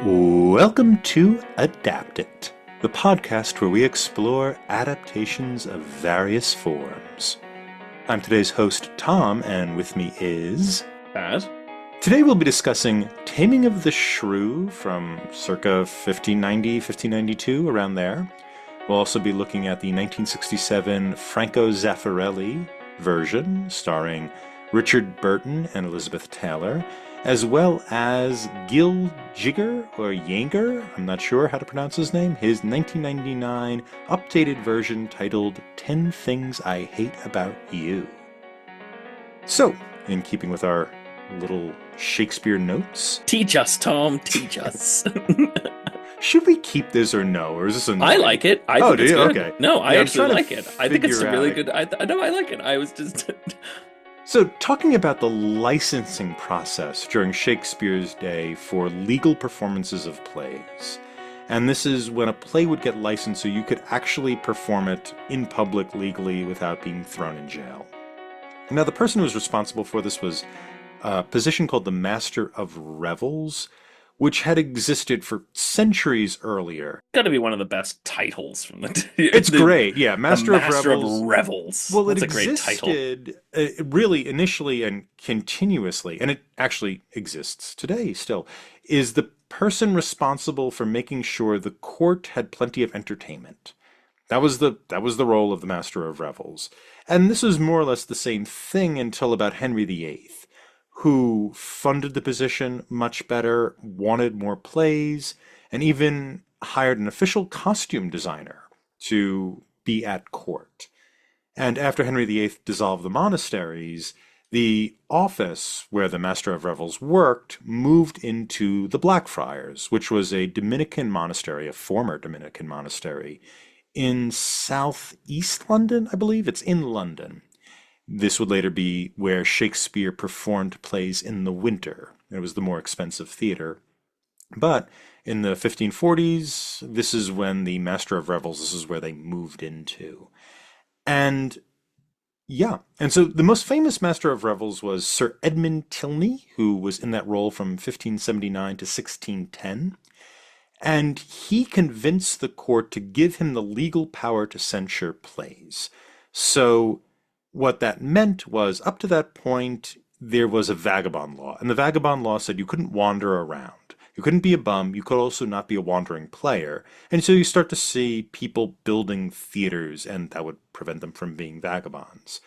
Welcome to Adapt It, the podcast where we explore adaptations of various forms. I'm today's host, Tom, and with me is... Baz? Today we'll be discussing Taming of the Shrew from circa 1590, 1592, around there. We'll also be looking at the 1967 Franco Zeffirelli version, starring Richard Burton and Elizabeth Taylor, as well as Gil Jigger, or Yanger, I'm not sure how to pronounce his name, his 1999 updated version titled 10 Things I Hate About You. So, in keeping with our little Shakespeare notes... Teach us, Tom, teach us. Should we keep this or no? Or is this annoying? I like it. I think do it's you? good. Okay. No, I Yeah, actually like it. I think it's a really figure good... No, I like it. I was just... So, talking about the licensing process during Shakespeare's day for legal performances of plays. And this is when a play would get licensed so you could actually perform it in public legally without being thrown in jail. Now, the person who was responsible for this was a position called the Master of Revels, which had existed for centuries earlier. Got to be one of the best titles from the... It's great, yeah. Master of Revels. Well, That's it a great title. existed really initially and continuously, and it actually exists today still, is the person responsible for making sure the court had plenty of entertainment. That was the role of the Master of Revels. And this was more or less the same thing until about Henry VIII, who funded the position much better, wanted more plays, and even hired an official costume designer to be at court. And after Henry VIII dissolved the monasteries, the office where the Master of Revels worked moved into the Blackfriars, which was a Dominican monastery, a former Dominican monastery, in southeast London, I believe. It's in London. This would later be where Shakespeare performed plays in the winter. It was the more expensive theater. But in the 1540s, this is when the Master of Revels, this is where they moved into. And yeah, and so the most famous Master of Revels was Sir Edmund Tilney, who was in that role from 1579 to 1610. And he convinced the court to give him the legal power to censure plays. So what that meant was, up to that point, there was a vagabond law. And the vagabond law said you couldn't wander around. You couldn't be a bum. You could also not be a wandering player. And so you start to see people building theaters, and that would prevent them from being vagabonds.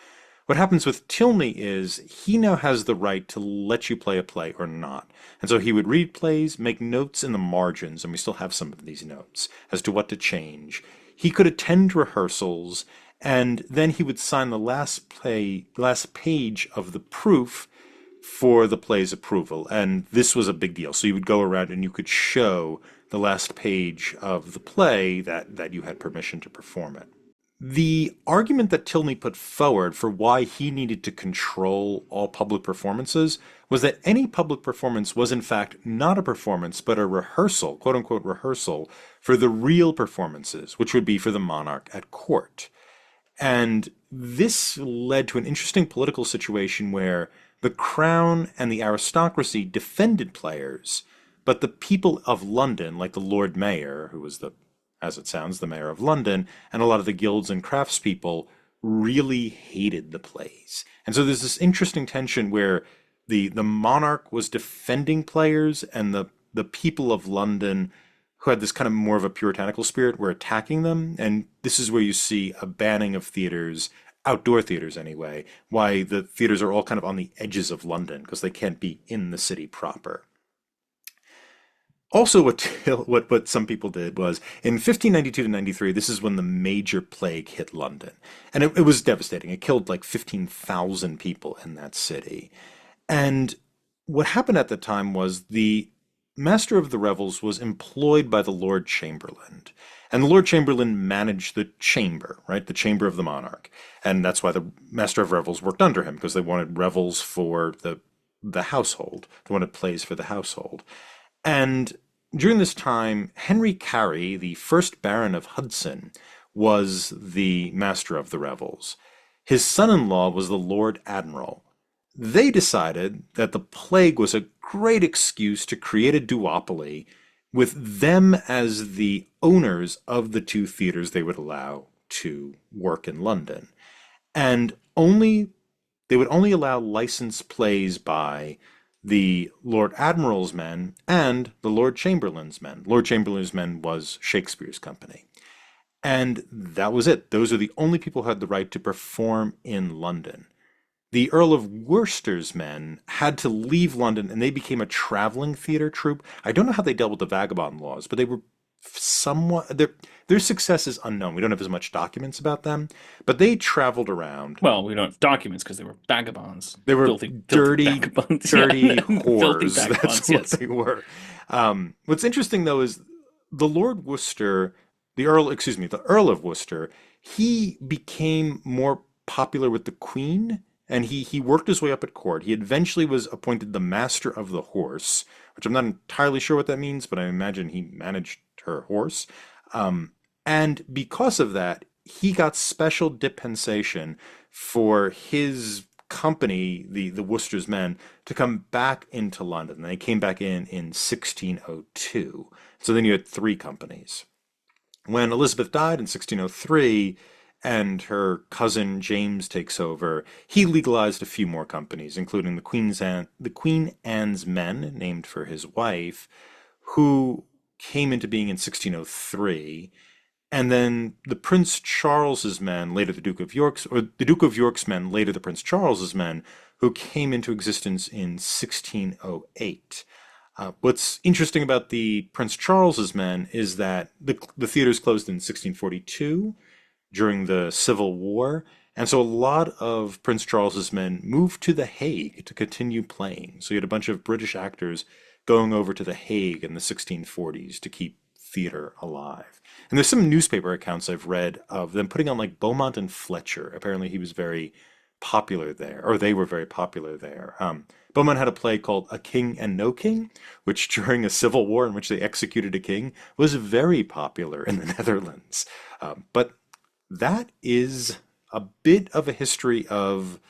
What happens with Tilney is he now has the right to let you play a play or not. And so he would read plays, make notes in the margins, and we still have some of these notes, as to what to change. He could attend rehearsals, and then he would sign the last page of the proof for the play's approval. And this was a big deal. So you would go around and you could show the last page of the play that you had permission to perform it. The argument that Tilney put forward for why he needed to control all public performances was that any public performance was in fact not a performance, but a rehearsal, quote unquote rehearsal, for the real performances, which would be for the monarch at court. And this led to an interesting political situation where the crown and the aristocracy defended players, but the people of London, like the Lord Mayor, who was as it sounds, the mayor of London, and a lot of the guilds and craftspeople really hated the plays. And so there's this interesting tension where the monarch was defending players, and the people of London, who had this kind of more of a puritanical spirit, were attacking them. And this is where you see a banning of theaters, outdoor theaters anyway, why the theaters are all kind of on the edges of London, because they can't be in the city proper. Also, what some people did was, in 1592 to 93, this is when the major plague hit London. And it was devastating. It killed like 15,000 people in that city. And what happened at the time was the Master of the Revels was employed by the Lord Chamberlain. And the Lord Chamberlain managed the chamber, right? The chamber of the monarch. And that's why the Master of Revels worked under him, because they wanted revels for the household. They wanted plays for the household. And during this time, Henry Carey, the first Baron of Hudson, was the Master of the Revels. His son-in-law was the Lord Admiral. They decided that the plague was a great excuse to create a duopoly with them as the owners of the two theaters they would allow to work in London. And they would only allow licensed plays by the Lord Admiral's men and the Lord Chamberlain's men. Lord Chamberlain's men was Shakespeare's company. And that was it. Those are the only people who had the right to perform in London. The Earl of Worcester's men had to leave London and they became a traveling theater troupe. I don't know how they dealt with the vagabond laws, but they were somewhat their success is unknown. We don't have as much documents about them, but they traveled around. Well, we don't have documents because they were vagabonds, They were filthy dirty, vagabonds, dirty yeah, filthy whores. That's vagabonds. what Yes. they were. What's interesting though is the Lord Worcester, the Earl, excuse me, the Earl of Worcester, he became more popular with the Queen, and he worked his way up at court. He eventually was appointed the Master of the Horse, which I'm not entirely sure what that means, but I imagine he managed her horse. And because of that, he got special dispensation for his company, the Worcester's men, to come back into London. They came back in 1602. So then you had three companies. When Elizabeth died in 1603 and her cousin James takes over, he legalized a few more companies, including the Queen Anne's Men, named for his wife, who came into being in 1603. And then the Prince Charles's men, later the Duke of York's, or the Duke of York's men, later the Prince Charles's men, who came into existence in 1608. What's interesting about the Prince Charles's men is that the theaters closed in 1642 during the Civil War, and so a lot of Prince Charles's men moved to The Hague to continue playing. So you had a bunch of British actors going over to The Hague in the 1640s to keep theater alive. And there's some newspaper accounts I've read of them putting on like Beaumont and Fletcher. Apparently he was very popular there, or they were very popular there. Beaumont had a play called A King and No King, which during a civil war in which they executed a king was very popular in the Netherlands. But that is a bit of a history of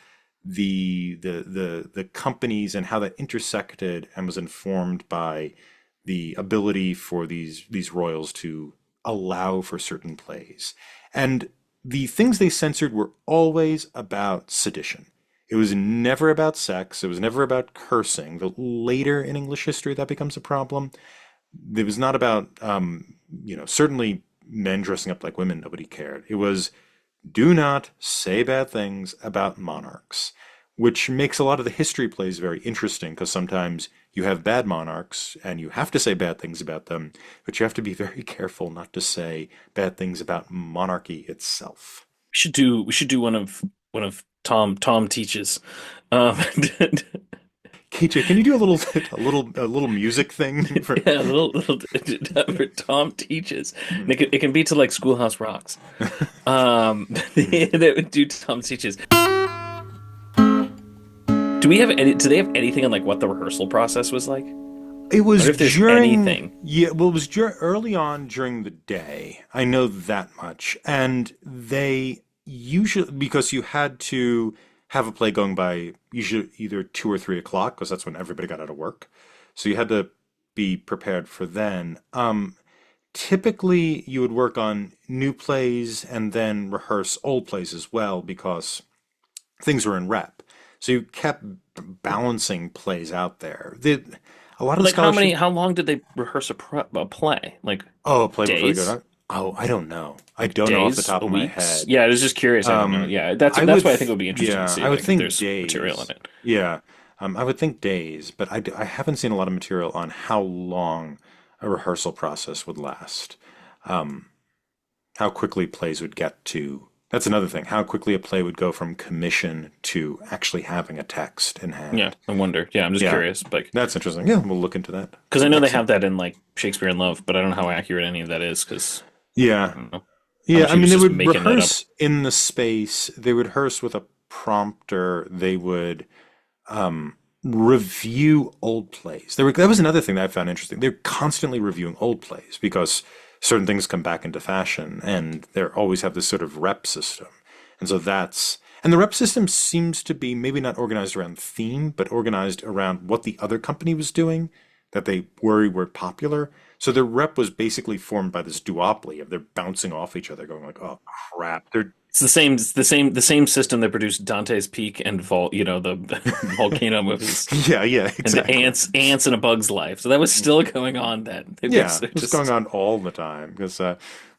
the companies and how that intersected and was informed by the ability for these royals to allow for certain plays. And the things they censored were always about sedition. It was never about sex. It was never about cursing. Though later in English history that becomes a problem. It was not about, certainly men dressing up like women. Nobody cared. It was do not say bad things about monarchs, which makes a lot of the history plays very interesting because sometimes you have bad monarchs and you have to say bad things about them, but you have to be very careful not to say bad things about monarchy itself. We should do one of Tom teaches. Um, KJ, can you do a little music thing for? yeah, a little for Tom teaches. And it can be to like Schoolhouse Rocks. They would do Tom teaches. Do they have anything on like what the rehearsal process was like? It I wonder was if there's during, anything. yeah, well, it was early on during the day. I know that much. And they usually, because you had to have a play going by usually either 2 or 3 o'clock, because that's when everybody got out of work. So you had to be prepared for then. Typically, you would work on new plays and then rehearse old plays as well, because things were in rep. So you kept balancing plays out there. A lot of the Like how scholarship. many? How long did they rehearse a play? Like Oh, play before they go days? down. Oh, I don't know. I Like don't know off the days? top of my Weeks? head. Yeah, I was just curious. I don't know. Um, Yeah, that's I that's would, why I think it would be interesting to yeah, see I would like if think there's material in days. it. Yeah, I would think days, but I haven't seen a lot of material on how long a rehearsal process would last. Um, how quickly plays would get to. That's another thing. How quickly a play would go from commission to actually having a text in Yeah, hand. I wonder. Yeah, I'm just Yeah, curious, like that's interesting. Yeah, we'll look into that. because I know they Excellent. have that in like Shakespeare in Love, but I don't know how accurate any of that is because I Yeah. don't know how Yeah, much I he mean, was they just would making that up. rehearse in the space. They would rehearse with a prompter. They would review old plays. That was another thing that I found interesting. They're constantly reviewing old plays because certain things come back into fashion, and they always have this sort of rep system. And so and the rep system seems to be maybe not organized around theme, but organized around what the other company was doing. that they worry were popular. So their rep was basically formed by this duopoly of they're bouncing off each other, going like, "Oh crap!" They're it's the same system that produced Dante's Peak and the volcano movies yeah, yeah, and the exactly. ants in A Bug's Life. So that was still going on then. They Yeah, basically it's going just on all the time because,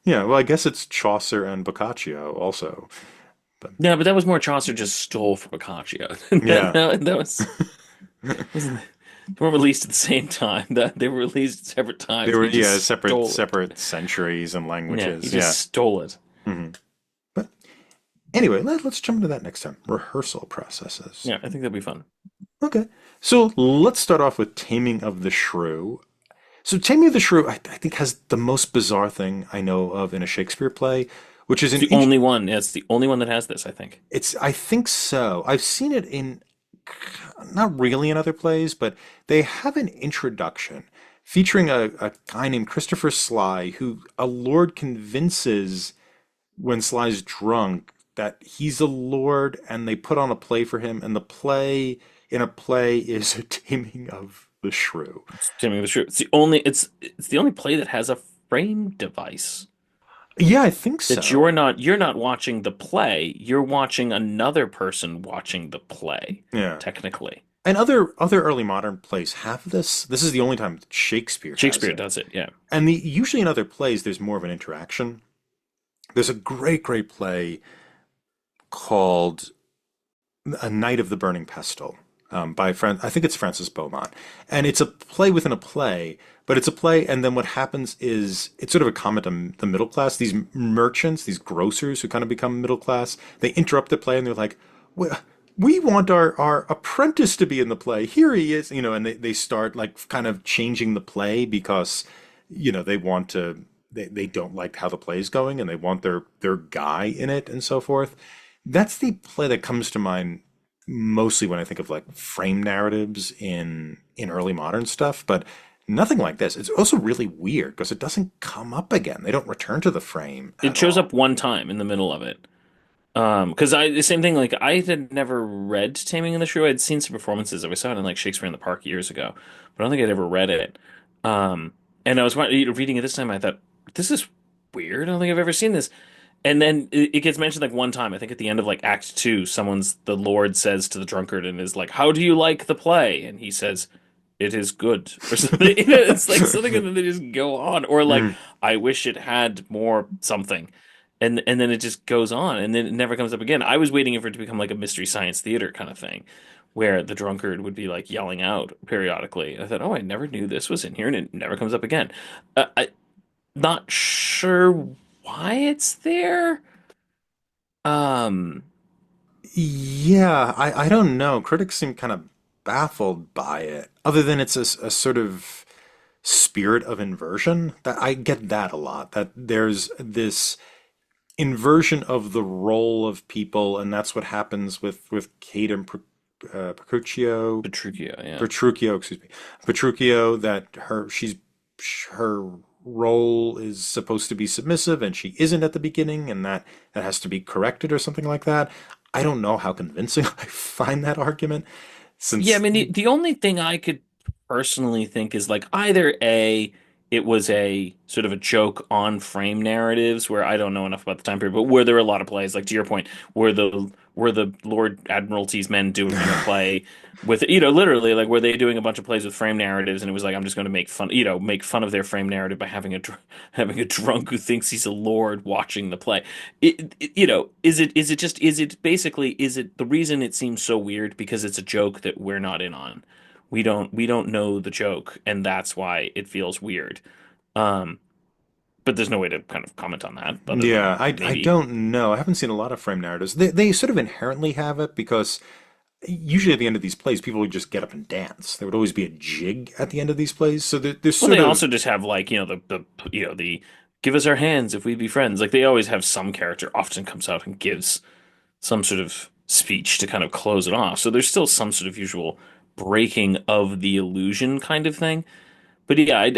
yeah, well, I guess it's Chaucer and Boccaccio also, but no, but that was more Chaucer just stole from Boccaccio. yeah, That was wasn't they weren't released at the same time. They were released at separate they times. were He yeah just separate stole it. separate centuries and Yeah, he languages. just Yeah. stole it. Hmm. But anyway, let's jump into that next time. Rehearsal processes. Yeah, I think that'd be fun. Okay, so let's start off with Taming of the Shrew. So Taming of the Shrew, I think, has the most bizarre thing I know of in a Shakespeare play, which is It's an the only one. Yeah, it's the only one that has this, I think. it's I think so. I've seen it in not really in other plays, but they have an introduction featuring a guy named Christopher Sly who a lord convinces when Sly's drunk that he's a lord and they put on a play for him and the play in a play is a taming of the shrew. It's Taming of the Shrew. It's the only play that has a frame device. Yeah, I think That so. you're not watching the play, you're watching another person watching the play, Yeah. technically. And other early modern plays have this. This is the only time that Shakespeare has Shakespeare it. does it, yeah. And usually in other plays there's more of an interaction. There's a great play called A Night of the Burning Pestle by I think it's Francis Beaumont, and it's a play within a play, but it's a play, and then what happens is it's sort of a comment on the middle class. These merchants, these grocers who kind of become middle class, they interrupt the play and they're like, we want our apprentice to be in the play. Here he is, and they start like kind of changing the play because, they want to. They don't like how the play is going and they want their guy in it and so forth. That's the play that comes to mind mostly when I think of like frame narratives in early modern stuff, but nothing like this. It's also really weird because it doesn't come up again. They don't return to the frame It at shows all. up one time in the middle of it. Because the same thing, like I had never read Taming of the Shrew. I'd seen some performances of it. I saw it in like Shakespeare in the Park years ago, but I don't think I'd ever read it. Um, and I was reading it this time. I thought this is weird. I don't think I've ever seen this. And then it gets mentioned like one time. I think at the end of like Act Two, the Lord says to the drunkard and is like, "How do you like the play?" And he says, "It is good," or something. It's like something, and then they just go on, or like, Mm. "I wish it had more something," and then it just goes on, and then it never comes up again. I was waiting for it to become like a Mystery Science Theater kind of thing, where the drunkard would be like yelling out periodically. I thought, "Oh, I never knew this was in here," and it never comes up again. I'm not sure why it's there. Um, Yeah, I don't know. Critics seem kind of baffled by it, other than it's a sort of spirit of inversion. That I get that a lot. That there's this inversion of the role of people, and that's what happens with Kate and Petruchio, Petruchio, yeah. Petruchio, excuse me, Petruchio. That her role is supposed to be submissive, and she isn't at the beginning, and that has to be corrected or something like that. I don't know how convincing I find that argument, Yeah, I since mean the only thing I could personally think is like either A, it was a sort of a joke on frame narratives where I don't know enough about the time period, but where there were a lot of plays, like to your point, where the Lord Admiralty's men doing a play with literally like were they doing a bunch of plays with frame narratives and it was like I'm just going to make fun of their frame narrative by having a drunk who thinks he's a lord watching the play. Is it the reason it seems so weird because it's a joke that we're not in on. We don't know the joke, and that's why it feels weird. Um, but there's no way to kind of comment on that other yeah, than I maybe. don't know. I haven't seen a lot of frame narratives. They sort of inherently have it because usually at the end of these plays, people would just get up and dance. There would always be a jig at the end of these plays. So there's Well, sort they of also just have like the give us our hands if we be friends. Like they always have some character often comes out and gives some sort of speech to kind of close it off. So there's still some sort of usual breaking of the illusion kind of thing. But yeah,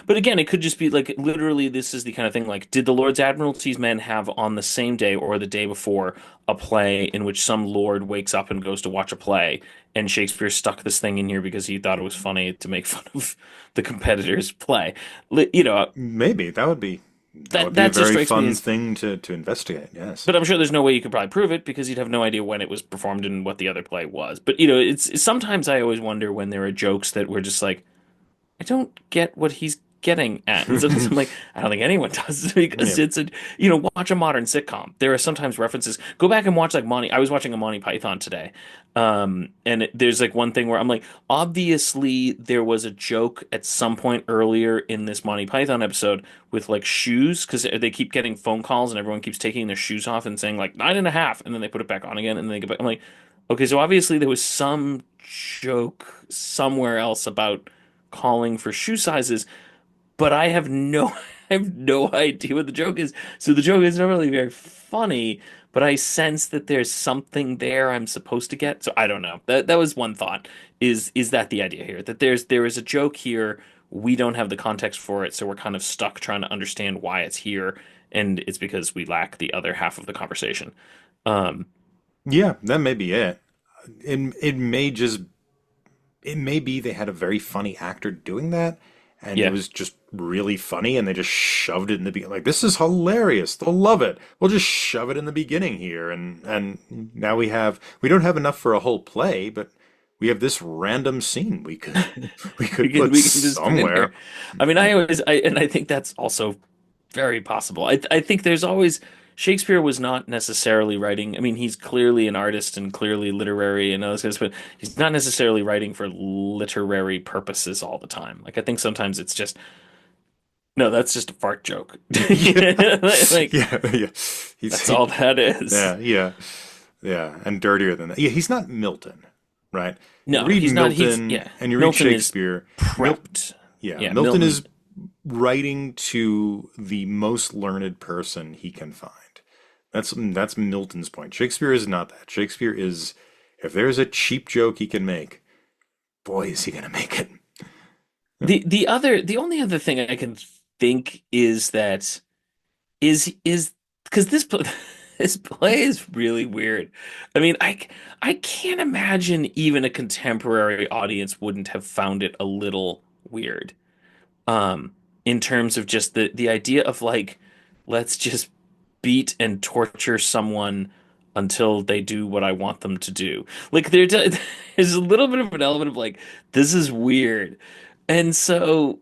but again, it could just be like literally this is the kind of thing like, did the Lord's Admiralty's men have on the same day or the day before a play in which some lord wakes up and goes to watch a play, and Shakespeare stuck this thing in here because he thought it was funny to make fun of the competitor's play. You know, Maybe that would that be a that just very strikes me fun as, thing to investigate. Yes. but I'm sure there's no way you could probably prove it because you'd have no idea when it was performed and what the other play was. But sometimes I always wonder when there are jokes that we're just like, I don't get what he's getting at. And sometimes I'm like, I don't think anyone does because Yeah. it's watch a modern sitcom. There are sometimes references. Go back and watch like Monty. I was watching a Monty Python today. There's like one thing where I'm like, obviously there was a joke at some point earlier in this Monty Python episode with like shoes because they keep getting phone calls and everyone keeps taking their shoes off and saying like 9.5, and then they put it back on again and then they get back. I'm like, okay, so obviously there was some joke somewhere else about calling for shoe sizes, but I have no I have no idea what the joke is. So the joke is not really very funny, but I sense that there's something there I'm supposed to get. So I don't know. That was one thought. Is that the idea here? That there is a joke here, we don't have the context for it, so we're kind of stuck trying to understand why it's here, and it's because we lack the other half of the conversation. Um, Yeah, that may be it. It may be they had a very funny actor doing that, and it yeah. was just really funny, and they just shoved it in the beginning. Like, this is hilarious. They'll love it. We'll just shove it in the beginning here, and now we don't have enough for a whole play, but we have this random scene we could put We can just put in somewhere. here. I mean, I think that's also very possible. I think there's always Shakespeare was not necessarily writing. I mean, he's clearly an artist and clearly literary and all this kind of stuff, but he's not necessarily writing for literary purposes all the time. Like I think sometimes it's just no, that's just a fart joke. Yeah, Like yeah. that's all that is. Yeah, yeah, yeah, and dirtier than that. Yeah, he's not Milton, right? You No, read he's not. He's Milton yeah. and you read Milton is Shakespeare. Milton, prepped. yeah, Yeah, Milton Milton. is writing to the most learned person he can find. That's Milton's point. Shakespeare is not that. Shakespeare is, if there's a cheap joke he can make, boy, is he gonna make it. The only other thing I can think is that is because this play is really weird. I mean, I can't imagine even a contemporary audience wouldn't have found it a little weird. In terms of just the idea of like, let's just beat and torture someone until they do what I want them to do. Like there's a little bit of an element of like, this is weird. And so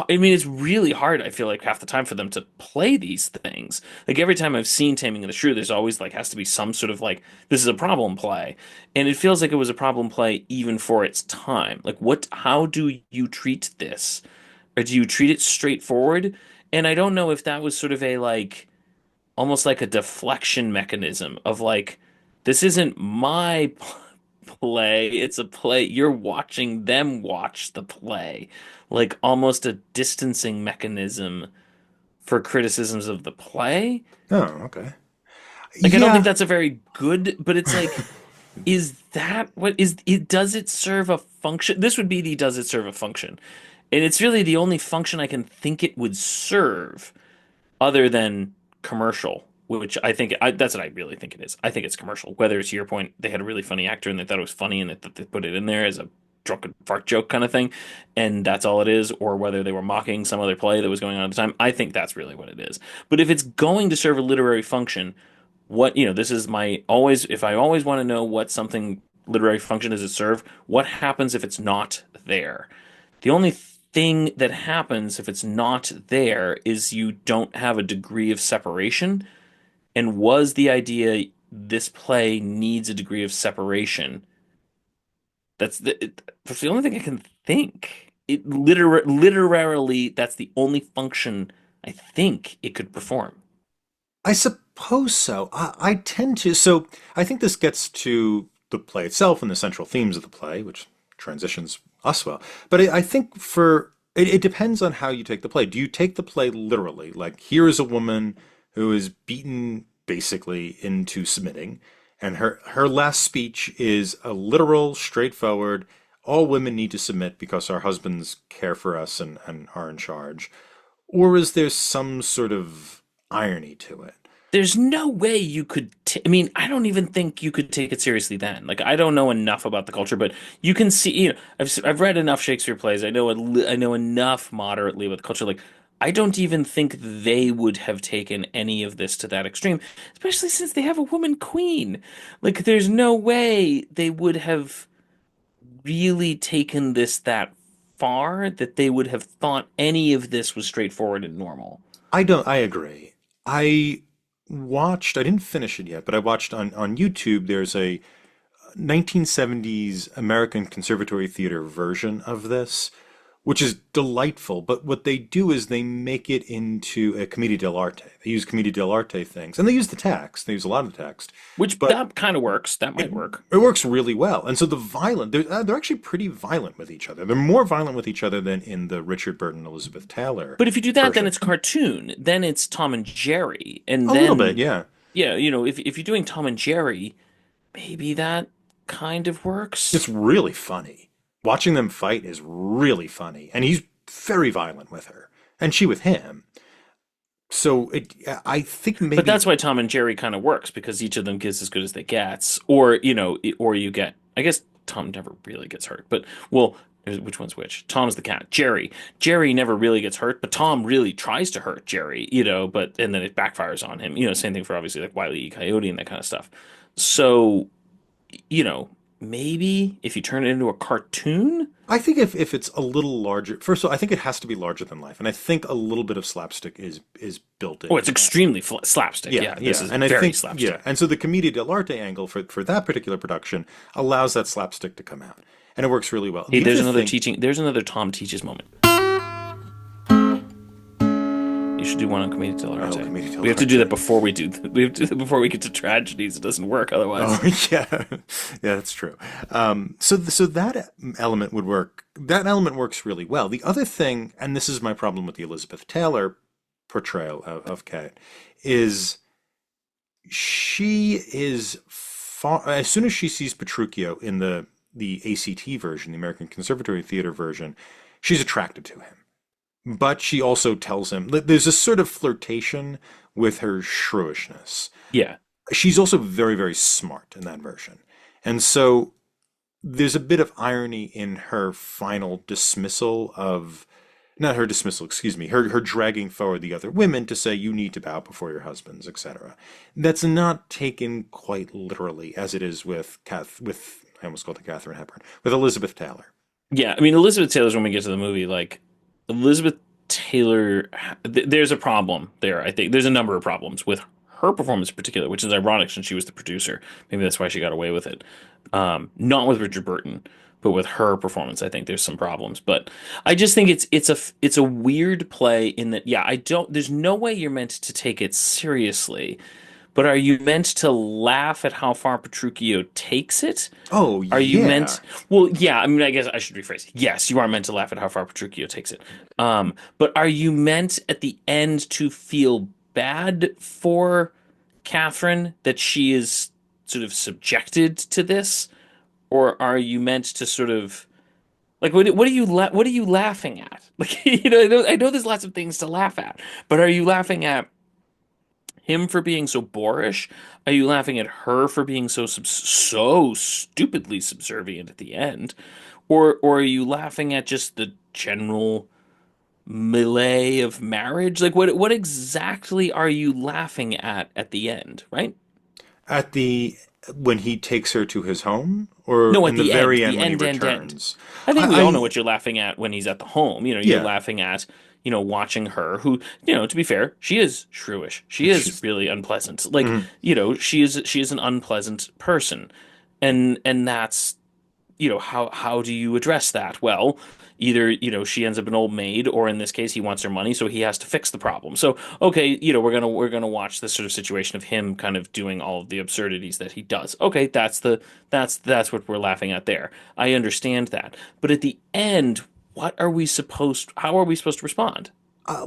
I mean, it's really hard, I feel like, half the time for them to play these things. Like, every time I've seen Taming of the Shrew, there's always, like, has to be some sort of, like, this is a problem play. And it feels like it was a problem play even for its time. Like, how do you treat this? Or do you treat it straightforward? And I don't know if that was sort of almost like a deflection mechanism of, like, this isn't my play. It's a play. You're watching them watch the play, like almost a distancing mechanism for criticisms of the play. Oh, okay. Like, I don't think Yeah. that's a very good, but it's like, is that what is it? Does it serve a function? This would be the does it serve a function? And it's really the only function I can think it would serve other than commercial, which that's what I really think it is. I think it's commercial. Whether to your point, they had a really funny actor and they thought it was funny and they put it in there as a drunken fart joke kind of thing, and that's all it is, or whether they were mocking some other play that was going on at the time. I think that's really what it is. But if it's going to serve a literary function, this is my always, if I always want to know what something literary function does it serve, what happens if it's not there? The only thing that happens if it's not there is you don't have a degree of separation. And was the idea this play needs a degree of separation? That's the only thing I can think. Literally, that's the only function I think it could perform. I suppose so. I tend to. So I think this gets to the play itself and the central themes of the play, which transitions us well. But I think it depends on how you take the play. Do you take the play literally? Like, here is a woman who is beaten basically into submitting, and her last speech is a literal, straightforward, all women need to submit because our husbands care for us and are in charge? Or is there some sort of irony to it? There's no way you could I mean, I don't even think you could take it seriously then. Like I don't know enough about the culture, but you can see, I've read enough Shakespeare plays. I know enough moderately about the culture. Like I don't even think they would have taken any of this to that extreme, especially since they have a woman queen. Like there's no way they would have really taken this that far that they would have thought any of this was straightforward and normal. I agree. I didn't finish it yet, but I watched on YouTube, there's a 1970s American Conservatory Theater version of this, which is delightful. But what they do is they make it into a commedia dell'arte. They use commedia dell'arte things, and they use the text. They use a lot of the text, Which but that kind of works. That it might work. it works really well. And so they're actually pretty violent with each other. They're more violent with each other than in the Richard Burton Elizabeth Taylor But if you do that, then version. it's cartoon. Then it's Tom and Jerry. And A little bit, then, yeah. yeah, if you're doing Tom and Jerry, maybe that kind of It's works. really funny. Watching them fight is really funny, and he's very violent with her, and she with him. So I think But maybe that's why Tom and Jerry kind of works because each of them gets as good as they gets. Or, or you get, I guess Tom never really gets hurt. But, well, which one's which? Tom's the cat. Jerry never really gets hurt, but Tom really tries to hurt Jerry, and then it backfires on him. Same thing for obviously like Wile E. Coyote and that kind of stuff. So, you know, maybe if you turn it into a cartoon, I think if it's a little larger, first of all, I think it has to be larger than life, and I think a little bit of slapstick is built oh, it's into that. extremely slapstick. Yeah, Yeah, this yeah, is and I very think yeah, slapstick. and so the commedia dell'arte angle for that particular production allows that slapstick to come out, and it works really well. Hey, The other thing, there's another Tom teaches moment. You should do one on Commedia oh, dell'arte. commedia We have to do that dell'arte. before we have to do that before we get to tragedies. It doesn't work Oh otherwise. yeah, yeah, that's true. So that element would work. That element works really well. The other thing, and this is my problem with the Elizabeth Taylor portrayal of Kate, is she is far. As soon as she sees Petruchio in the ACT version, the American Conservatory Theater version, she's attracted to him. But she also tells him that there's a sort of flirtation with her shrewishness. Yeah. She's also very, very smart in that version. And so there's a bit of irony in her final dismissal of, not her dismissal, excuse me, her dragging forward the other women to say you need to bow before your husbands, etc. That's not taken quite literally as it is with I almost called it Catherine Hepburn, with Elizabeth Taylor. Yeah. I mean, Elizabeth Taylor's when we get to the movie, like Elizabeth Taylor, there's a problem there. I think there's a number of problems with her performance in particular, which is ironic since she was the producer. Maybe that's why she got away with it. Not with Richard Burton, but with her performance, I think there's some problems. But I just think it's a weird play in that, yeah, I don't. There's no way you're meant to take it seriously, but are you meant to laugh at how far Petruchio takes it? Oh, Are you yeah. meant? Well, yeah. I mean, I guess I should rephrase. Yes, you are meant to laugh at how far Petruchio takes it. But are you meant at the end to feel bad for Catherine that she is sort of subjected to this, or are you meant to sort of like what are you laughing at? Like I know there's lots of things to laugh at, but are you laughing at him for being so boorish? Are you laughing at her for being so stupidly subservient at the end? Or are you laughing at just the general melee of marriage? Like what exactly are you laughing at the end, right? At the when he takes her to his home, or No, in at the very the end when he end. returns. I think we all know I what you're laughing at when he's at the home. You're yeah, laughing at, watching her who, to be fair, she is shrewish. She is she's really unpleasant. Like, mhm. she is an unpleasant person. And that's, how do you address that? Well, either, she ends up an old maid, or in this case, he wants her money, so he has to fix the problem. So, okay, we're gonna watch this sort of situation of him kind of doing all of the absurdities that he does. Okay, that's what we're laughing at there. I understand that. But at the end, how are we supposed to respond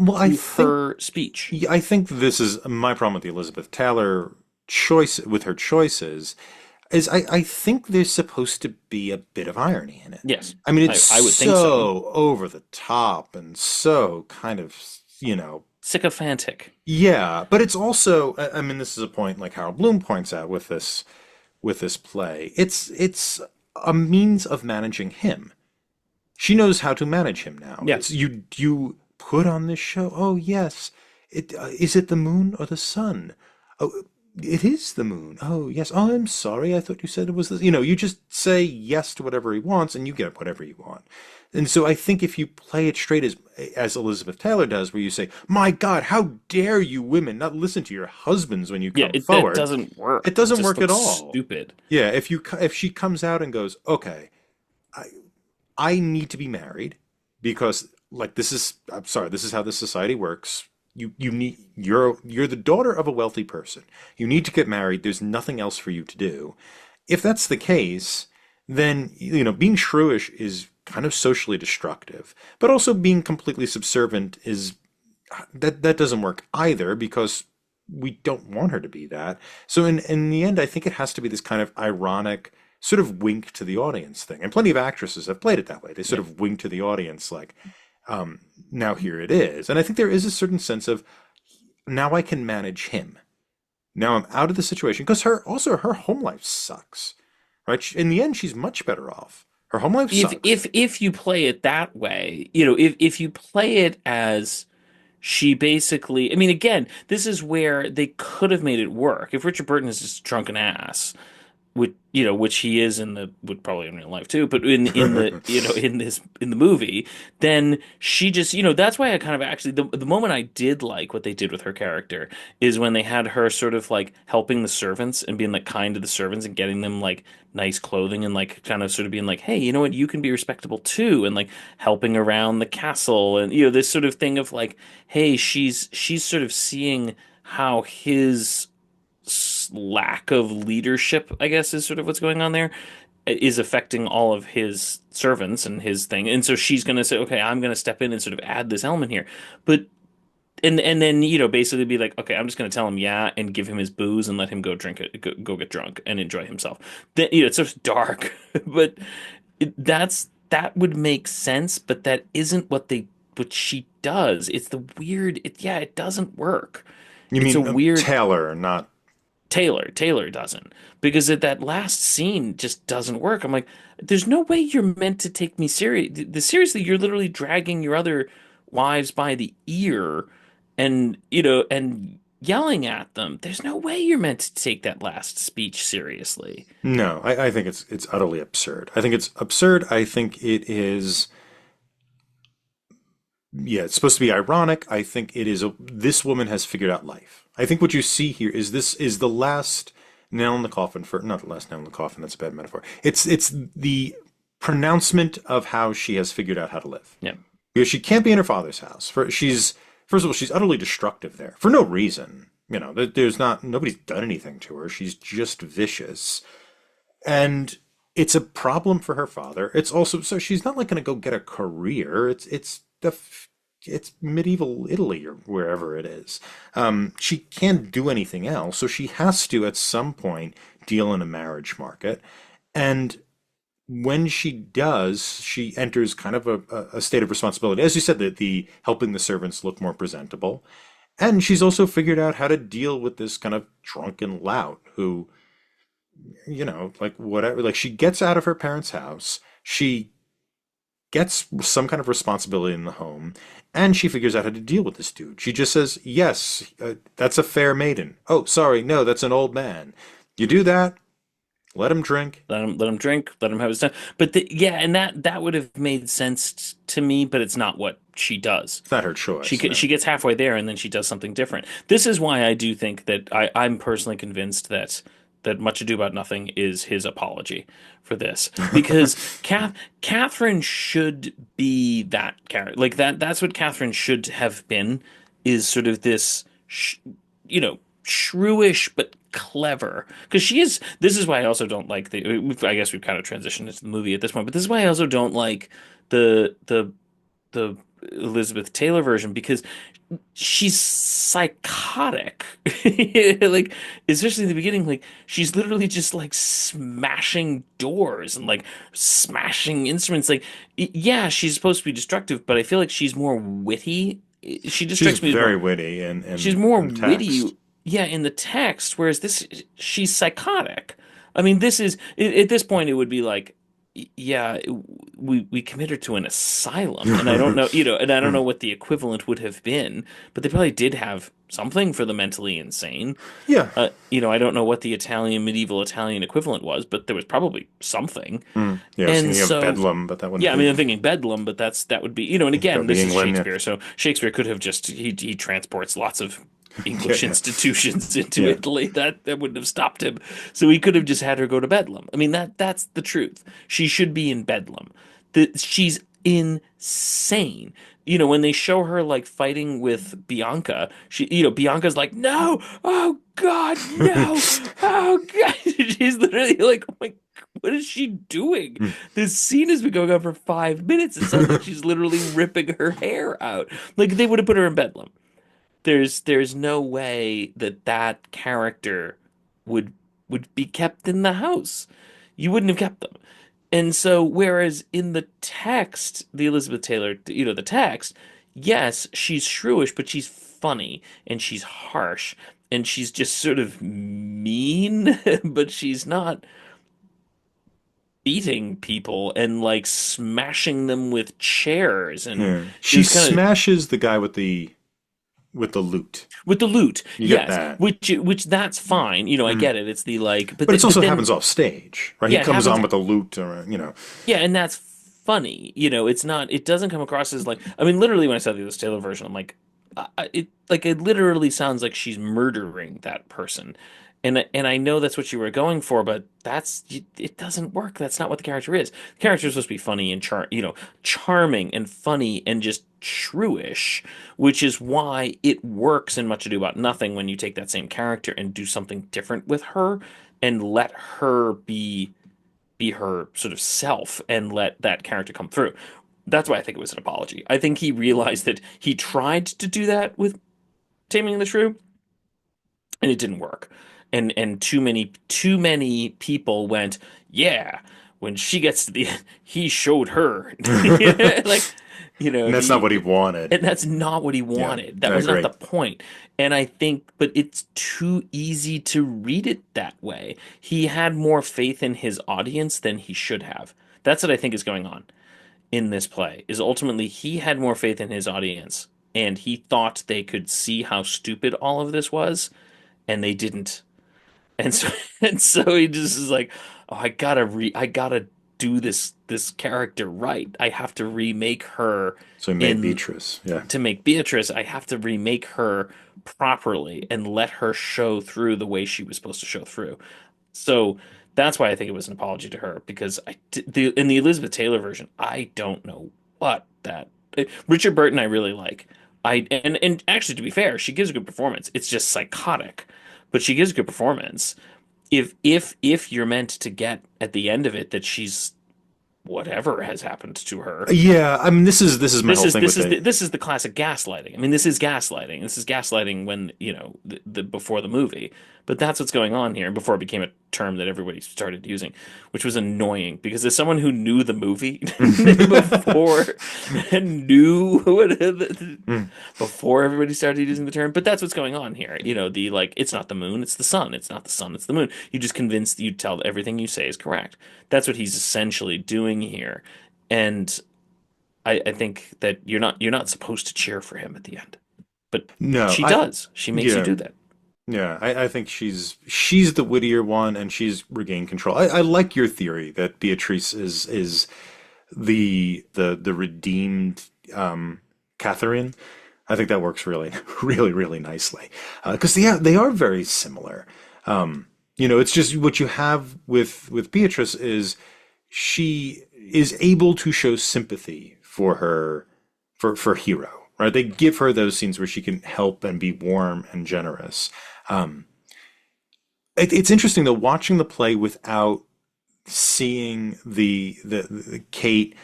Well, to her speech? I think this is my problem with the Elizabeth Taylor choice with her choices. is I think there's supposed to be a bit of irony in it. Yes, I mean, it's I would think so. so over the top and so kind of, Sycophantic. yeah, but it's also, I mean, this is a point like Harold Bloom points out with this play. It's a means of managing him. She knows how to manage him now. Yeah. It's you put on this show. Oh yes, it is it the moon or the sun? Oh, it is the moon. Oh yes. Oh, I'm sorry. I thought you said it was this. You just say yes to whatever he wants, and you get whatever you want. And so I think if you play it straight as Elizabeth Taylor does, where you say, "My God, how dare you women not listen to your husbands when you Yeah, come that forward?" doesn't It work. It doesn't just work at looks all. stupid. Yeah, if she comes out and goes, "Okay, I I need to be married because like this is I'm sorry, this is how this society works. You're the daughter of a wealthy person. You need to get married. There's nothing else for you to do." If that's the case, then being shrewish is kind of socially destructive, but also being completely subservient is that doesn't work either because we don't want her to be that. So in the end, I think it has to be this kind of ironic sort of wink to the audience thing. And plenty of actresses have played it that way. They sort Yeah. of wink to the audience like, now here it is. And I think there is a certain sense of now I can manage him. Now I'm out of the situation because her home life sucks, right? In the end, she's much better off. Her home life sucks. If you play it that way, if you play it as she basically, I mean, again, this is where they could have made it work. If Richard Burton is just a drunken ass, which he is would probably in real life too, but in the in the movie, then she just that's why I kind of actually the moment I did like what they did with her character is when they had her sort of like helping the servants and being like kind to the servants and getting them like nice clothing and like kind of sort of being like, hey, you know what, you can be respectable too, and like helping around the castle and this sort of thing of like, hey, she's sort of seeing how his lack of leadership, I guess, is sort of what's going on there, is affecting all of his servants and his thing. And so she's going to say, okay, I'm going to step in and sort of add this element here. But and then basically be like, okay, I'm just going to tell him yeah and give him his booze and let him go drink it, go get drunk and enjoy himself. Then it's just dark, but that would make sense, but that isn't what she does. It's the weird. Yeah, it doesn't work. You It's a mean weird Taylor, not Taylor doesn't because that last scene just doesn't work. I'm like, there's no way you're meant to take me seriously. You're literally dragging your other wives by the ear, and and yelling at them. There's no way you're meant to take that last speech seriously. no. I think it's utterly absurd. I think it's absurd. I think it is. Yeah, it's supposed to be ironic. I think it is this woman has figured out life. I think what you see here is this is the last nail in the coffin for not the last nail in the coffin, that's a bad metaphor. It's the pronouncement of how she has figured out how to live. Yeah, Because she can't be in her father's house. She's first of all, she's utterly destructive there for no reason. There's not nobody's done anything to her. She's just vicious. And it's a problem for her father. It's also so she's not like going to go get a career. It's medieval Italy or wherever it is. She can't do anything else, so she has to at some point deal in a marriage market. And when she does, she enters kind of a state of responsibility. As you said, the helping the servants look more presentable. And she's also figured out how to deal with this kind of drunken lout who like whatever, like she gets out of her parents' house, she gets some kind of responsibility in the home, and she figures out how to deal with this dude. She just says, yes, that's a fair maiden. Oh, sorry, no, that's an old man. You do that, let him drink. let him drink, let him have his time. But yeah, and that would have made sense to me, but it's not what she does. It's not her choice, no. She gets halfway there and then she does something different. This is why I do think that I'm personally convinced that Much Ado About Nothing is his apology for this because Catherine should be that character like that. That's what Catherine should have been is sort of this shrewish but clever because she is. This is why I also don't like I guess we've kind of transitioned into the movie at this point, but this is why I also don't like the the Elizabeth Taylor version because she's psychotic. Like, especially in the beginning, like she's literally just like smashing doors and like smashing instruments. Like, yeah, she's supposed to be destructive, but I feel like she's more witty. She just She's strikes me as very more, witty she's more in the witty, text. yeah, in the text, whereas this, she's psychotic. I mean, this is at this point it would be like, yeah, we commit her to an asylum, and I don't know, and I don't know what the equivalent would have been, but they probably did have something for the mentally insane. Yeah. I don't know what the Italian medieval Italian equivalent was, but there was probably something. Yeah, I was And thinking of so Bedlam, but that wouldn't yeah, I be mean, I'm thinking Bedlam, but that would be, and that again, would be this is England. Yeah. Shakespeare, so Shakespeare could have just he transports lots of Yeah, English yeah, institutions into yeah. Italy. That wouldn't have stopped him. So he could have just had her go to Bedlam. I mean, that's the truth. She should be in Bedlam. She's insane. When they show her like fighting with Bianca, Bianca's like, no, oh God, no, oh God. She's literally like, oh my, what is she doing? This scene has been going on for 5 minutes. It sounds like she's literally ripping her hair out. Like they would have put her in Bedlam. There's no way that that character would would be kept in the house. You wouldn't have kept them. And so, whereas in the text, the Elizabeth Taylor, the text, yes, she's shrewish, but she's funny and she's harsh and she's just sort of mean, but she's not beating people and like smashing them with chairs. And Yeah. it She was kind of smashes the guy with the lute. with the loot, You get yes, that. which that's fine. I Mm. get it. It's the like, But it but also then happens off stage, right? He yeah, it comes happens. on with the lute, or. Yeah, and that's funny. It's not. It doesn't come across as like. I mean, literally, when I saw the Liz Taylor version, I'm like, it literally sounds like she's murdering that person, and I know that's what you were going for, but it doesn't work. That's not what the character is. The character is supposed to be funny and charming and funny and just shrewish, which is why it works in Much Ado About Nothing when you take that same character and do something different with her and let her be her sort of self and let that character come through. That's why I think it was an apology. I think he realized that he tried to do that with Taming the Shrew and it didn't work. And too many people went, yeah, when she gets to the he showed her. Like, And that's not what he wanted. and that's not what he Yeah, wanted. That I was not agree. the point. And I think, but it's too easy to read it that way. He had more faith in his audience than he should have. That's what I think is going on in this play, is ultimately he had more faith in his audience and he thought they could see how stupid all of this was, and they didn't. And so and so he just is like, oh, I gotta do this character right. I have to remake her So he made in Beatrice. Yeah. to make Beatrice, I have to remake her properly and let her show through the way she was supposed to show through. So that's why I think it was an apology to her, because in the Elizabeth Taylor version, I don't know what that Richard Burton I really like. And actually, to be fair, she gives a good performance. It's just psychotic, but she gives a good performance. If you're meant to get at the end of it that she's whatever has happened to her. Yeah, I mean this is my This whole is thing with the this is the classic gaslighting. I mean, this is gaslighting. This is gaslighting when, the before the movie. But that's what's going on here, and before it became a term that everybody started using, which was annoying because as someone who knew the movie before and knew before everybody started using the term, but that's what's going on here. The like, it's not the moon, it's the sun. It's not the sun, it's the moon. You just convinced you tell everything you say is correct. That's what he's essentially doing here. And I think that you're not supposed to cheer for him at the end, but no, she does. She makes you yeah. do that. Yeah, I think she's the wittier one, and she's regained control. I like your theory that Beatrice is the redeemed Catherine. I think that works really, really, really nicely because they are very similar. It's just what you have with Beatrice is she is able to show sympathy for her for Hero, right? They give her those scenes where she can help and be warm and generous. Um, it's interesting though watching the play without seeing the Kate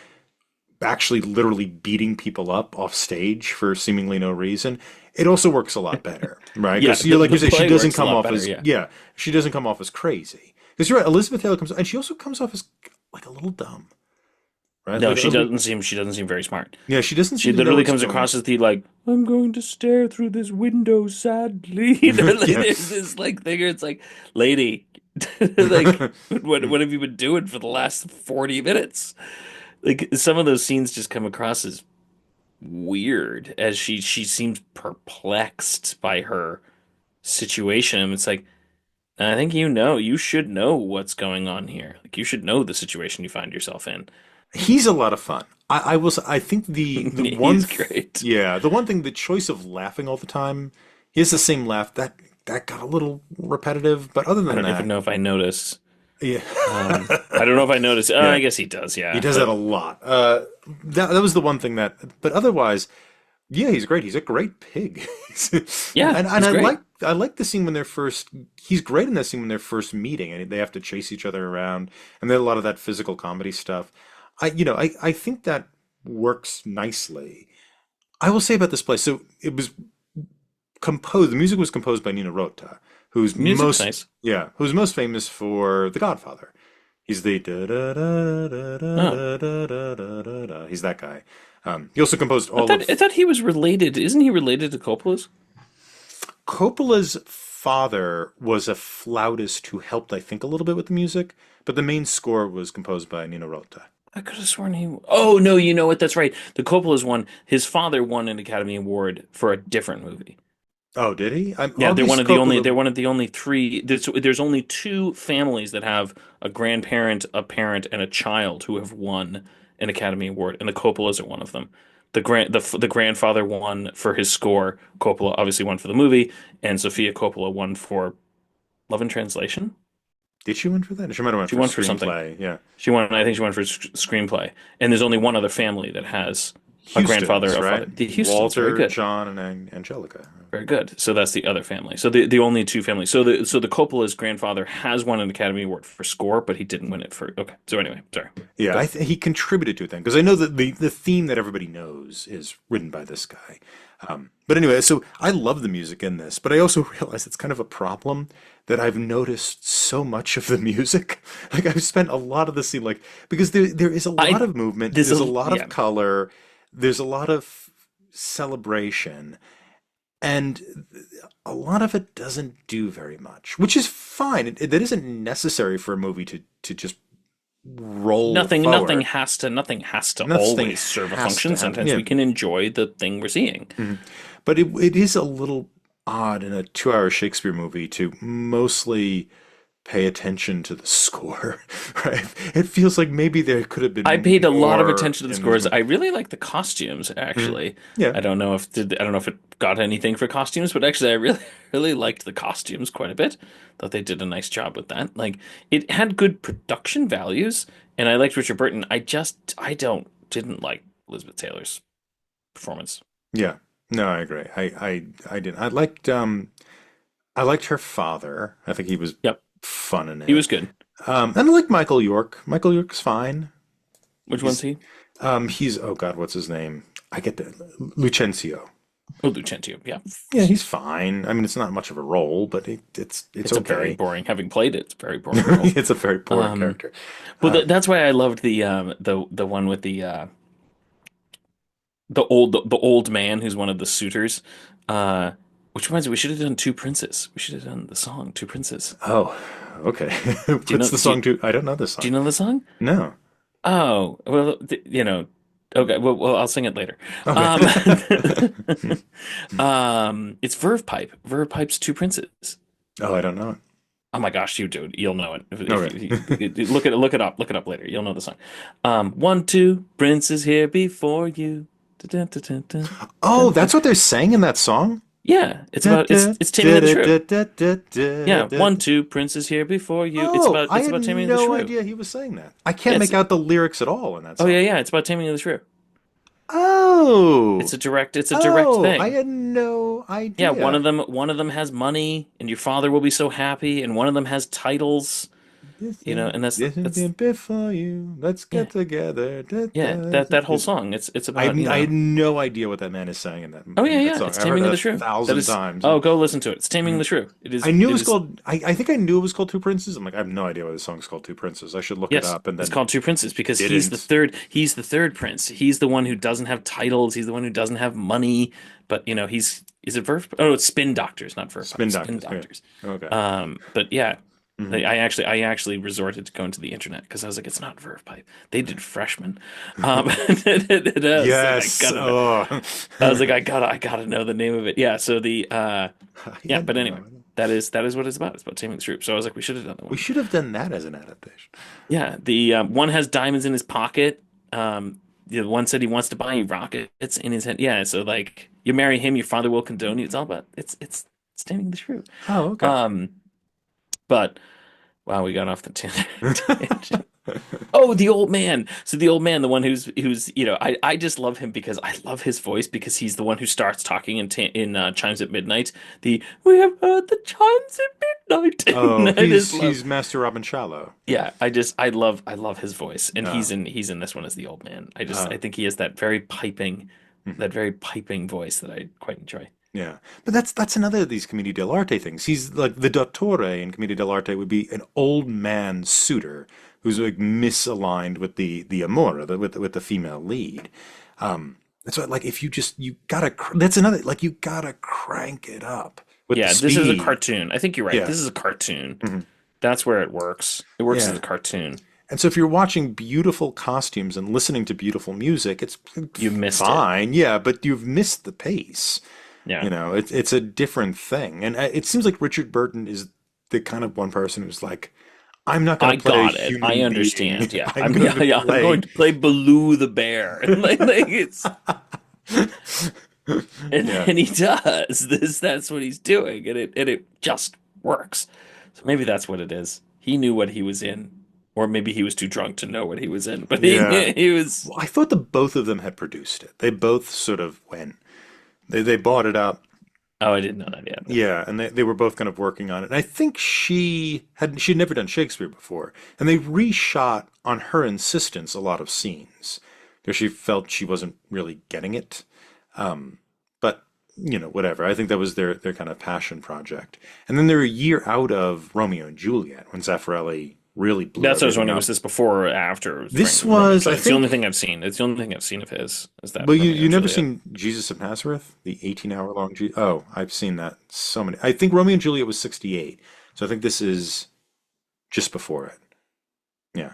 actually literally beating people up off stage for seemingly no reason, it also works a lot better, right? Yeah, Because you like the you said, she play doesn't works a come lot off better. as Yeah. yeah, she doesn't come off as crazy. Because you're right, Elizabeth Taylor comes and she also comes off as like a little dumb, right? No, Like she doesn't seem very smart. yeah, she doesn't She seem to know literally what's comes going. across as the like, I'm going to stare through this window sadly. Like, Yeah. there's this like thing where it's like, lady, like what have you been doing for the last 40 minutes? Like some of those scenes just come across as weird as she seems perplexed by her situation. And it's like, I think you should know what's going on here. Like you should know the situation you find yourself in. He's a lot of fun. I will say, I think the one He's great. yeah, the one thing, the choice of laughing all the time, he has the same laugh that got a little repetitive, but other I than don't even that, know if I notice. yeah. I don't know if I noticed. Oh, I Yeah. guess he does, He yeah. does that But a lot. That was the one thing that, but otherwise, yeah, he's great. He's a great pig. yeah, And he's great. I like the scene when they're first. He's great in that scene when they're first meeting and they have to chase each other around, and then a lot of that physical comedy stuff. I think that works nicely. I will say about this play. So it was composed. The music was composed by Nino Rota, Music's nice. who's most famous for The Godfather. He's the da da da da Oh, da da da da da da. He's that guy. He also composed all I of thought he was related. Isn't he related to Coppola's? Coppola's father was a flautist who helped, I think, a little bit with the music, but the main score was composed by Nino Rota. I could have sworn he. Oh no, you know what? That's right. The Coppola's one. His father won an Academy Award for a different movie. Oh, did he? Yeah, August Coppola. they're one of the only three. There's only two families that have a grandparent, a parent, and a child who have won an Academy Award, and the Coppolas are one of them. The grandfather won for his score. Coppola obviously won for the movie, and Sofia Coppola won for Love and Translation. Did she win for that? She might have won She for won for something. screenplay. Yeah. She won. I think she won for screenplay. And there's only one other family that has a grandfather, Houston's, a father. right? The Houstons, very Walter, good. John, and Angelica. Very good. So that's the other family. So the only two families. So the Coppola's grandfather has won an Academy Award for score, but he didn't win it for. Okay. So anyway, sorry. Yeah, Go. he contributed to it then because I know that the theme that everybody knows is written by this guy. But anyway, so I love the music in this, but I also realize it's kind of a problem that I've noticed so much of the music. Like I've spent a lot of the scene like because there is a lot I of movement, There's there's a a lot of yeah. color, there's a lot of celebration, and a lot of it doesn't do very much, which is fine. That isn't necessary for a movie to just roll forward. Nothing has to Nothing always serve a has to function. happen. Sometimes Yeah. we can enjoy the thing we're seeing. Mhm. But it is a little odd in a 2 hour Shakespeare movie to mostly pay attention to the score, right? It feels like maybe there could have I been paid a lot of more attention to the in this scores. movie. I really like the costumes, Mhm. actually. Yeah. I don't know if it got anything for costumes, but actually I really really liked the costumes quite a bit. Thought they did a nice job with that. Like it had good production values, and I liked Richard Burton. I didn't like Elizabeth Taylor's performance. Yeah. No, I agree. I didn't. I liked her father. I think he was Yep, fun in he it. was good. And I like Michael York. Michael York's fine. Which one's He's he? he's oh God, what's his name? I get the Lucencio. Oh, Lucentio. Yeah, Yeah, he's fine. I mean, it's not much of a role, but it's it's a very okay. boring. Having played it, it's a very boring role. It's a very boring Um, character. well, Uh, that's why I loved the one with the old man who's one of the suitors. Uh, which reminds me, we should have done Two Princes. We should have done the song Two Princes. oh, okay. Do you What's know the song to? I don't know this do you song. know the song? No. Oh, well, okay, well, I'll sing it later. Okay. Um, it's Verve Pipe. Verve Pipe's Two Princes. Oh, I don't know it. Oh my gosh, you do. You'll know it. Okay. Look it up later. You'll know the song. One, two, princes here before you. Dun, dun, dun, dun, Oh, dun, that's dun. what they're saying in that song? Yeah, Da, da, it's Taming da, of the da, Shrew. da, da, da, da, Yeah, da, one, da. two, princes here before you. Oh, I It's had about Taming of the no Shrew. idea he was saying that. I Yeah, can't make out the lyrics at all in that oh song. yeah, it's about Taming of the Shrew. Oh. It's a direct Oh, I thing. had no Yeah, idea. one of them has money, and your father will be so happy, and one of them has titles. and This is that's before you. Let's yeah, get together. Da, yeah, da. that whole song. It's about, I had no idea what that man is saying in oh yeah, that yeah, song. it's I've heard Taming of that the a Shrew. That thousand is, times. oh, go listen to it. It's Taming the Shrew. I knew it It was is called. I think I knew it was called Two Princes. I'm like, I have no idea why the song's called Two Princes. I should look it Yes, up, and it's then called Two Princes because didn't. he's the third prince. He's the one who doesn't have titles. He's the one who doesn't have money. But he's is it Verve? Oh, it's Spin Doctors, not Verve Pipe. Spin Spin Doctors. Okay. Doctors. Okay. But yeah, Hmm. I actually resorted to going to the internet because I was like, it's not Verve Pipe. They did Freshman. And I was like, I Yes. gotta know. Oh. I was like, I gotta know the name of it. Yeah. So yeah. Yeah. But anyway, No. that is what it's about. It's about taming the troop. So I was like, we should have done the We one. should have done that as an adaptation. Yeah, the one has diamonds in his pocket. The one said he wants to buy you rockets in his head. Yeah, so like you marry him, your father will condone you. It's all about it's taming the shrew. Oh, okay. Um, but wow, we got off the tangent. Oh, the old man. So the old man, the one who's I just love him because I love his voice because he's the one who starts talking in Chimes at Midnight. The we have heard the chimes at midnight. Oh, And I just love. he's Master Robin Shallow. Yeah, I love his voice, and Oh. he's in this one as the old man. I Oh. think he has that very piping voice that I quite enjoy. Yeah, but that's another of these Commedia dell'arte things. He's like the Dottore in Commedia dell'arte would be an old man suitor who's like misaligned with the Amora, with the female lead. That's what like if you just you gotta that's another like you gotta crank it up with the Yeah, this is a speed. cartoon. I think you're right. Yeah, This is a cartoon. hmm That's where it works. It works as a yeah. cartoon. And so if you're watching beautiful costumes and listening to beautiful music, it's You missed it. fine, yeah, but you've missed the pace. Yeah, It's a different thing, and it seems like Richard Burton is the kind of one person who's like, I'm not going I to play a got it. I human being. understand. Yeah, I'm going to yeah. I'm play. going to play Baloo the bear, and like it's Yeah, and he does this. That's what he's doing, and it just works. So maybe that's what it is. He knew what he was in, or maybe he was too drunk to know what he was in. But yeah. he was. Well, I thought the both of them had produced it. They both sort of went. They bought it out. Oh, I didn't know that yet. Yeah, and they were both kind of working on it. And I think she'd never done Shakespeare before, and they reshot on her insistence a lot of scenes because she felt she wasn't really getting it. But whatever. I think that was their kind of passion project. And then they're a year out of Romeo and Juliet when Zaffarelli really blew That's what I was everything wondering. up. Was this before or after This Romeo and was, I Juliet? It's the only think, thing I've seen. It's the only thing I've seen of his. Is that well, Romeo you and never Juliet? seen Jesus of Nazareth, the 18-hour long Oh, I've seen that so many. I think Romeo and Juliet was 68, so I think this is just before it. Yeah.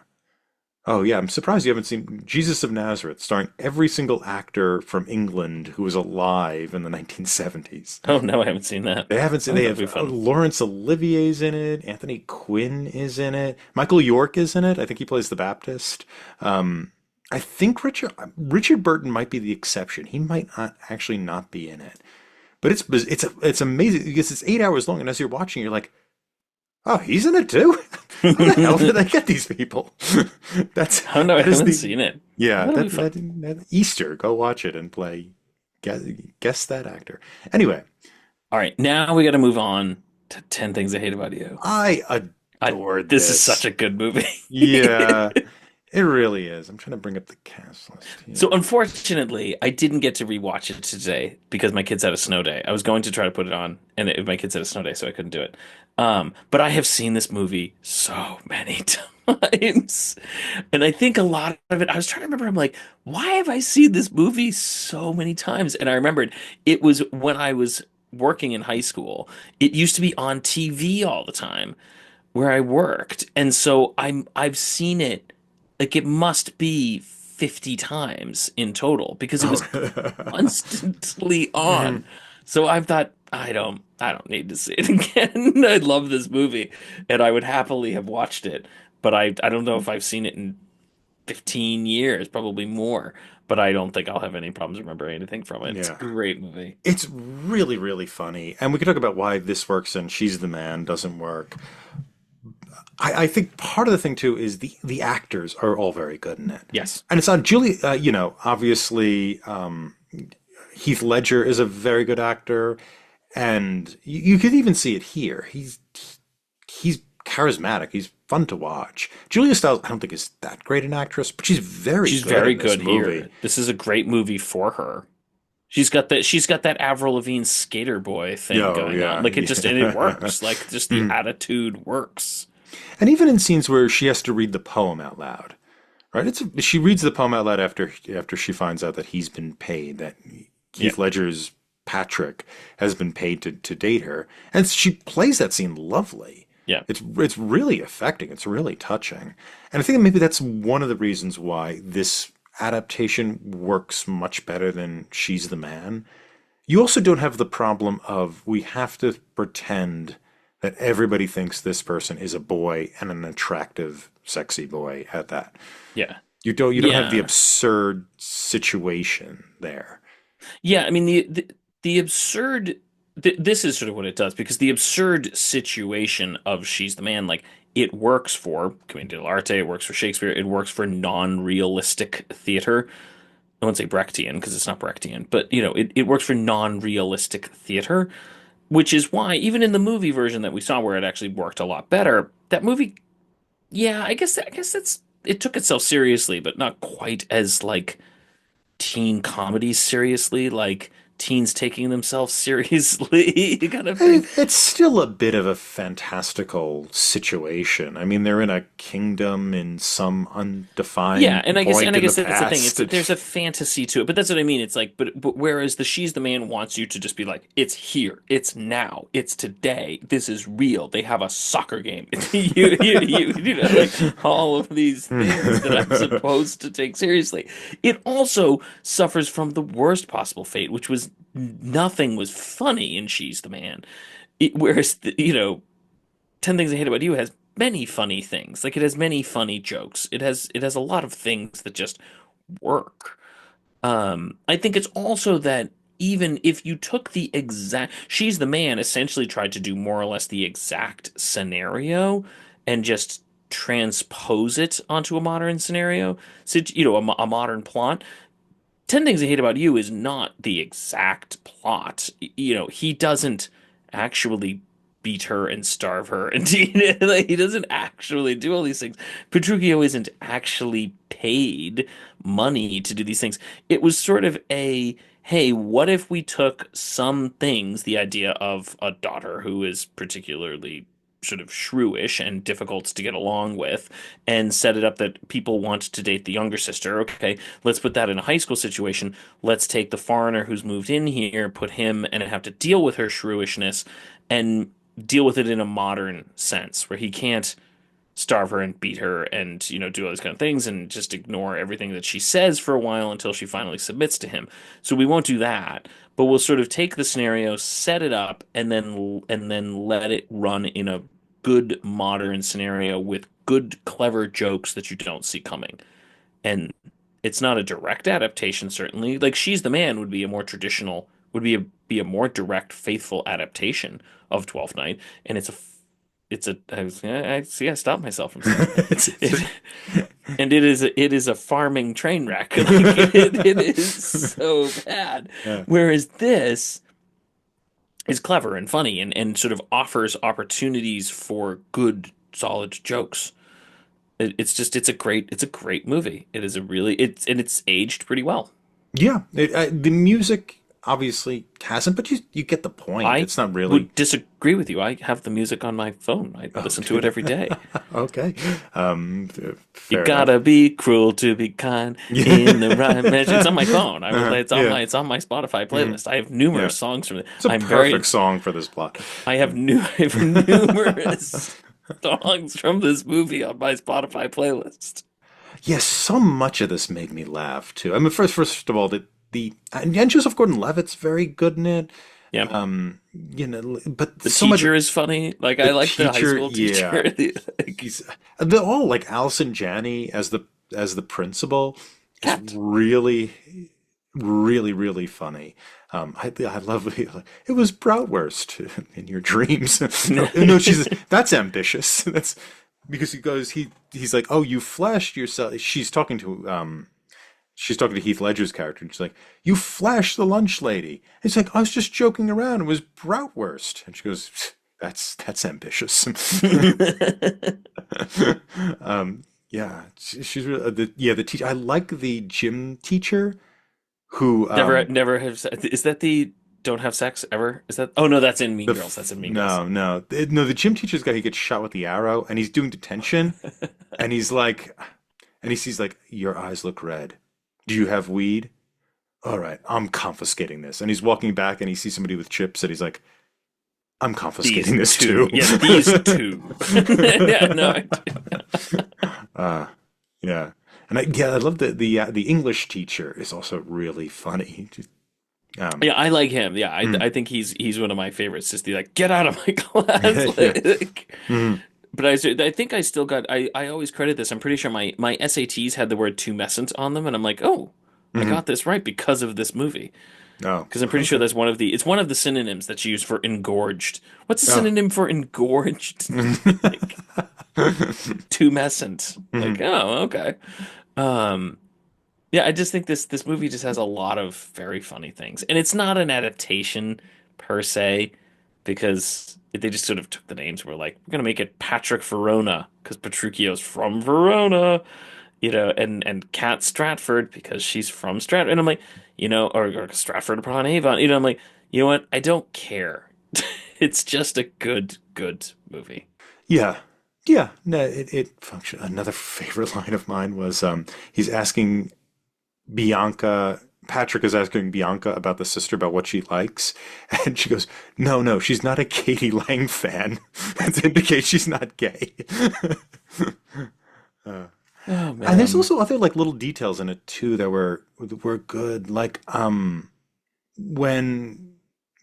Oh yeah, I'm surprised you haven't seen Jesus of Nazareth, starring every single actor from England who was alive in the 1970s. Oh no, I haven't seen that. They haven't seen. Oh, They that'd have be fun. Laurence Olivier's in it. Anthony Quinn is in it. Michael York is in it. I think he plays the Baptist. I think Richard Burton might be the exception. He might not actually not be in it. But it's amazing because it's 8 hours long, and as you're watching, you're like, oh, he's in it too. How the hell did they get these people? That's Oh no, I that is haven't the seen it. yeah That'll be that, fun. that Easter. Go watch it and play guess, guess that actor. Anyway. All right, now we got to move on to 10 Things I Hate About You. I I adored This is such this. a good movie. Yeah, it really is. I'm trying to bring up the cast list So here. unfortunately, I didn't get to rewatch it today because my kids had a snow day. I was going to try to put it on, and my kids had a snow day, so I couldn't do it. But I have seen this movie so many times, and I think a lot of it. I was trying to remember. I'm like, why have I seen this movie so many times? And I remembered it was when I was working in high school. It used to be on TV all the time where I worked. And so I've seen it like it must be 50 times in total because it was Oh. constantly on. So I thought I don't need to see it again. I love this movie and I would happily have watched it, but I don't know if I've seen it in 15 years, probably more, but I don't think I'll have any problems remembering anything from it. It's a Yeah. great movie. It's really, really funny. And we can talk about why this works and She's the Man doesn't work. I think part of the thing too is the actors are all very good in it. Yes. And it's on Julie, obviously, Heath Ledger is a very good actor. And you could even see it here. He's charismatic. He's fun to watch. Julia Stiles, I don't think is that great an actress, but she's very She's good very in this good movie. here. This is a great movie for her. She's got that Avril Lavigne skater boy thing Oh going on. yeah, Like it just and it yeah. works. Like just the attitude works. And even in scenes where she has to read the poem out loud, right? She reads the poem out loud after she finds out that he's been paid, that Yeah. Heath Ledger's Patrick has been paid to date her, and she plays that scene lovely. Yeah. It's really affecting. It's really touching, and I think maybe that's one of the reasons why this adaptation works much better than She's the Man. You also don't have the problem of we have to pretend that everybody thinks this person is a boy and an attractive, sexy boy at that. Yeah. You don't have the Yeah. absurd situation there. Yeah, I mean the absurd this is sort of what it does because the absurd situation of She's the Man, like it works for commedia dell'arte, it works for Shakespeare, it works for non-realistic theater. I won't say Brechtian because it's not Brechtian, but it works for non-realistic theater, which is why even in the movie version that we saw where it actually worked a lot better, that movie, yeah, I guess that's it took itself seriously, but not quite as like teen comedies seriously, like teens taking themselves seriously kind of thing. It's still a bit of a fantastical situation. I mean, they're in a kingdom in some Yeah, undefined and I guess point and I in the guess that's the thing. past. There's a fantasy to it, but that's what I mean. It's like, but whereas the She's the Man wants you to just be like, it's here, it's now, it's today, this is real. They have a soccer game. Like all of these things that I'm supposed to take seriously. It also suffers from the worst possible fate, which was nothing was funny in She's the Man. Whereas, 10 Things I Hate About You has many funny things. Like it has many funny jokes. It has a lot of things that just work. I think it's also that even if you took the exact She's the Man essentially tried to do more or less the exact scenario and just transpose it onto a modern scenario. So, a modern plot. 10 Things I Hate About You is not the exact plot. He doesn't actually beat her and starve her. And like, he doesn't actually do all these things. Petruchio isn't actually paid money to do these things. It was sort of hey, what if we took some things, the idea of a daughter who is particularly sort of shrewish and difficult to get along with, and set it up that people want to date the younger sister. Okay, let's put that in a high school situation. Let's take the foreigner who's moved in here, put him and have to deal with her shrewishness and deal with it in a modern sense where he can't starve her and beat her and do all these kind of things and just ignore everything that she says for a while until she finally submits to him. So we won't do that, but we'll sort of take the scenario, set it up, and then let it run in a good modern scenario with good clever jokes that you don't see coming. And it's not a direct adaptation, certainly. Like She's the Man would be a more traditional, would be a more direct, faithful adaptation of Twelfth Night, and I see. I stopped myself from saying that. It's It, and it is a farming train wreck. Like it is so bad. yeah. Whereas this is clever and funny and sort of offers opportunities for good, solid jokes. It's a great movie. It is a really it's aged pretty well. Yeah, the music obviously hasn't, but you get the point. I It's not really would disagree with you. I have the music on my phone. I listen to okay. it every day. Okay. You Fair enough. gotta be cruel to be kind in the right measure. It's on my phone. I will. It's on Yeah. my Spotify Mhm. playlist. I have Yeah. numerous songs from it. It's a I'm perfect very. song for this plot. I have numerous songs from this movie on my Spotify playlist. Yes, so much of this made me laugh too. I mean, first of all, the and Joseph Gordon-Levitt's very good in it. Yeah, But the so much teacher is funny. Like the I like the high teacher, school yeah, teacher. Like, he's they're all like Allison Janney as the principal is cat. really funny. I love it was Bratwurst in your dreams. No, that's ambitious. That's because he's like, oh, you flashed yourself. She's talking to Heath Ledger's character, and she's like, "You flashed the lunch lady." It's like, "I was just joking around. It was Bratwurst." And she goes, That's ambitious. Yeah, she's really, the teacher. I like the gym teacher who Never have. Is that the don't have sex ever? Is that? Oh no, that's in Mean Girls. That's in Mean Girls. no, the gym teacher's guy. He gets shot with the arrow, and he's doing detention, and he's like, and he sees like, your eyes look red. Do you have weed? All right, I'm confiscating this. And he's walking back, and he sees somebody with chips, and he's like, I'm These confiscating this two. too. Yeah, these two. Yeah, no. uh, yeah, and I love the English teacher is also really funny. Um, Yeah, I like him. Yeah, mm, I think he's one of my favorites. Just the like, get out of my class. yeah. Like, Mm, but I think I still got. I always credit this. I'm pretty sure my SATs had the word tumescent on them, and I'm like, oh, I hmm. got this right because of this movie. Oh, Because I'm pretty sure okay. that's one of the it's one of the synonyms that's used for engorged. What's a Oh. synonym for engorged? Like tumescent. Like, Mhm. oh, okay. Um, yeah, I just think this movie just has a lot of very funny things. And it's not an adaptation per se, because they just sort of took the names. We're like, we're gonna make it Patrick Verona because Petruchio's from Verona, and Kat Stratford because she's from Stratford. And I'm like, or Stratford upon Avon. I'm like, you know what? I don't care. It's just a good movie. Yeah. Yeah. No, it functioned. Another favorite line of mine was he's asking Bianca, Patrick is asking Bianca about the sister, about what she likes. And she goes, no, no, she's not a Katie Lang fan. That indicates she's not gay. Uh, Oh and there's man. also other like little details in it too that were good. Like when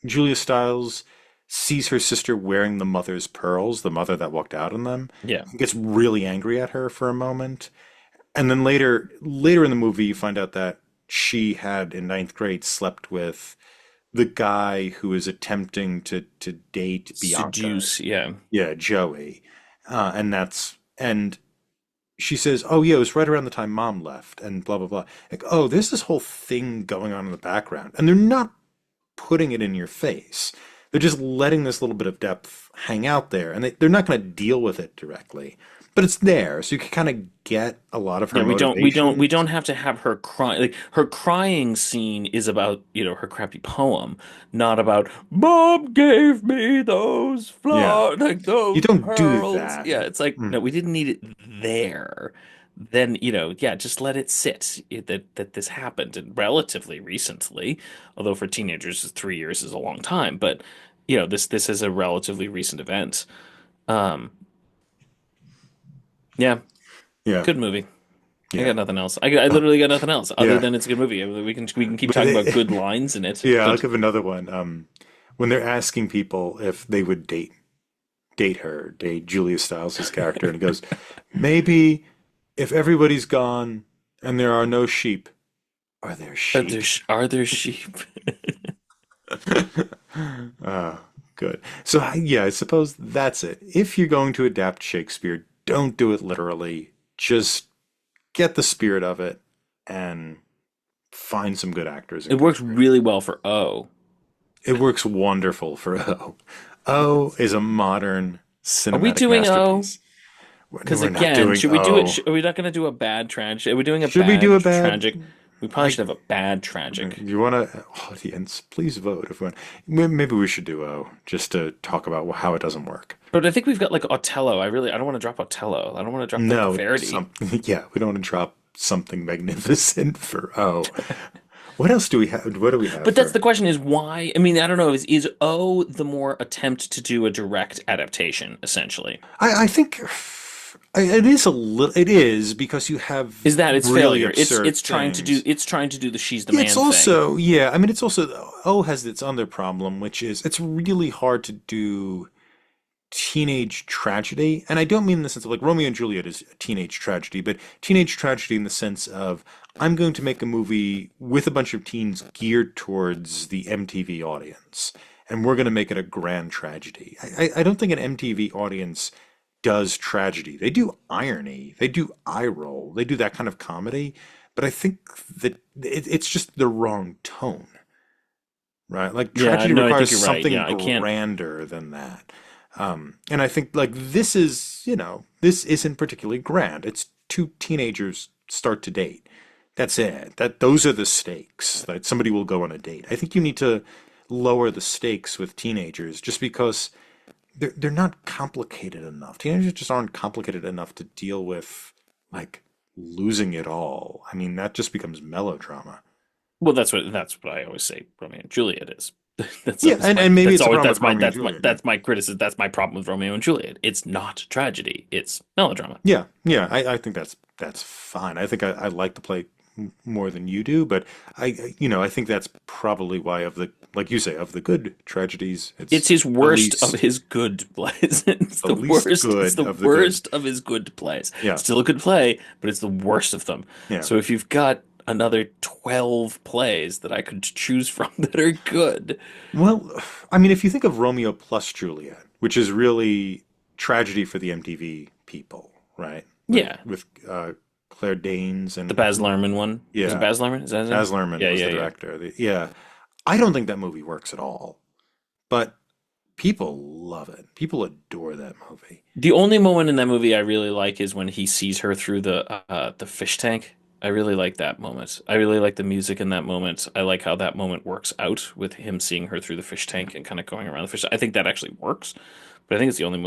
Julia Stiles sees her sister wearing the mother's pearls, the mother that walked out on them, Yeah. gets really angry at her for a moment. And then later in the movie, you find out that she had in ninth grade slept with the guy who is attempting to date Bianca. Seduce. Yeah. Yeah, Joey. And she says, "Oh yeah, it was right around the time Mom left," and blah blah blah. Like, oh, there's this whole thing going on in the background, and they're not putting it in your face. They're just letting this little bit of depth hang out there, and they're not going to deal with it directly, but it's there, so you can kind of get a lot of her Yeah, we motivations. don't have to have her cry. Like her crying scene is about, her crappy poem, not about Mom gave me those Yeah, flowers, like you those don't do pearls. that. Yeah, it's like, Mm. no, we didn't need it there. Then, yeah, just let it sit that this happened and relatively recently, although for teenagers 3 years is a long time, but this is a relatively recent event. Um, yeah, Yeah, good movie. I yeah, got nothing else. I literally got nothing else other yeah. than it's a good movie. I mean, we can keep But talking about good lines in it, yeah, I'll but give another one. When they're asking people if they would date Julia Stiles' character, and he goes, maybe if everybody's gone and there are no sheep, are there sheep? are there sheep? Oh, good. So yeah, I suppose that's it. If you're going to adapt Shakespeare, don't do it literally. Just get the spirit of it and find some good actors It and go works for it. really well for O. It works wonderful for O. O is a modern Are we cinematic doing O? masterpiece. Because We're not again, doing should we do it? O. Are we not going to do a bad tragic? Are we doing a Should we do bad a bad? tragic? We probably I should have a bad tragic. You want to, audience, please vote if one. Maybe we should do O just to talk about how it doesn't work. But I think we've got like Othello. I don't want to drop Othello. I don't want to drop like No, Verdi. something. Yeah, we don't want to drop something magnificent for O. What else do we have? What do we have But that's for? the question is why? I mean, I don't know. Is O the more attempt to do a direct adaptation, essentially? I think it is a little. It is because you have Is that its really failure? absurd It's things. trying to do the she's the It's man thing. also, yeah. I mean, it's also O has its other problem, which is it's really hard to do teenage tragedy. And I don't mean in the sense of like Romeo and Juliet is a teenage tragedy, but teenage tragedy in the sense of I'm going to make a movie with a bunch of teens geared towards the MTV audience, and we're going to make it a grand tragedy. I don't think an MTV audience does tragedy. They do irony, they do eye roll, they do that kind of comedy, but I think that it's just the wrong tone, right? Like Yeah, tragedy no, I requires think you're right. something Yeah, I can't. grander than that. And I think like this is, this isn't particularly grand. It's two teenagers start to date. That's it. Those are the stakes that somebody will go on a date. I think you need to lower the stakes with teenagers just because they're not complicated enough. Teenagers just aren't complicated enough to deal with like losing it all. I mean, that just becomes melodrama. Well, that's what I always say. Romeo and Juliet is. That's Yeah, always and, my and maybe that's it's a always problem with Romeo and Juliet. Yeah. that's my criticism. That's my problem with Romeo and Juliet. It's not tragedy. It's melodrama. Yeah, I think that's fine. I think I like the play more than you do, but I think that's probably why of the, like you say, of the good tragedies, It's it's his worst of his good plays. It's the the least worst. It's good the of the good. worst of his good plays. Yeah, Still a good play, but it's the worst of them. yeah. So if you've got another 12 plays that I could choose from that are good. Well, I mean, if you think of Romeo plus Juliet, which is really tragedy for the MTV people, right? With Yeah. Claire Danes The and Baz Luhrmann one. Was it yeah, Baz Luhrmann? Is that his name? Baz Luhrmann Yeah, was yeah, the yeah. director. Yeah, I don't think that movie works at all, but people love it. People adore that movie. The only moment in that movie I really like is when he sees her through the fish tank. I really like that moment. I really like the music in that moment. I like how that moment works out with him seeing her through the fish tank and kind of going around the fish. I think that actually works, but I think it's the only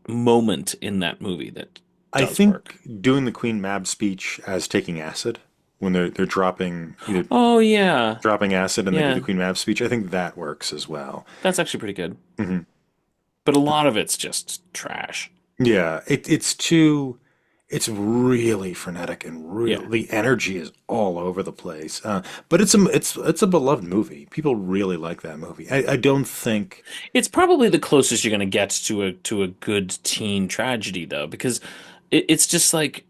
moment in that movie that I does work. think doing the Queen Mab speech as taking acid when they're dropping either Oh yeah. dropping acid and they do the Yeah. Queen Mab speech, I think that works as well. That's actually pretty good. Hmm. But a lot of it's just trash. Yeah, it's really frenetic and real. Yeah. The energy is all over the place. But it's a beloved movie. People really like that movie. I don't think. It's probably the closest you're going to get to a good teen tragedy though, because it's just like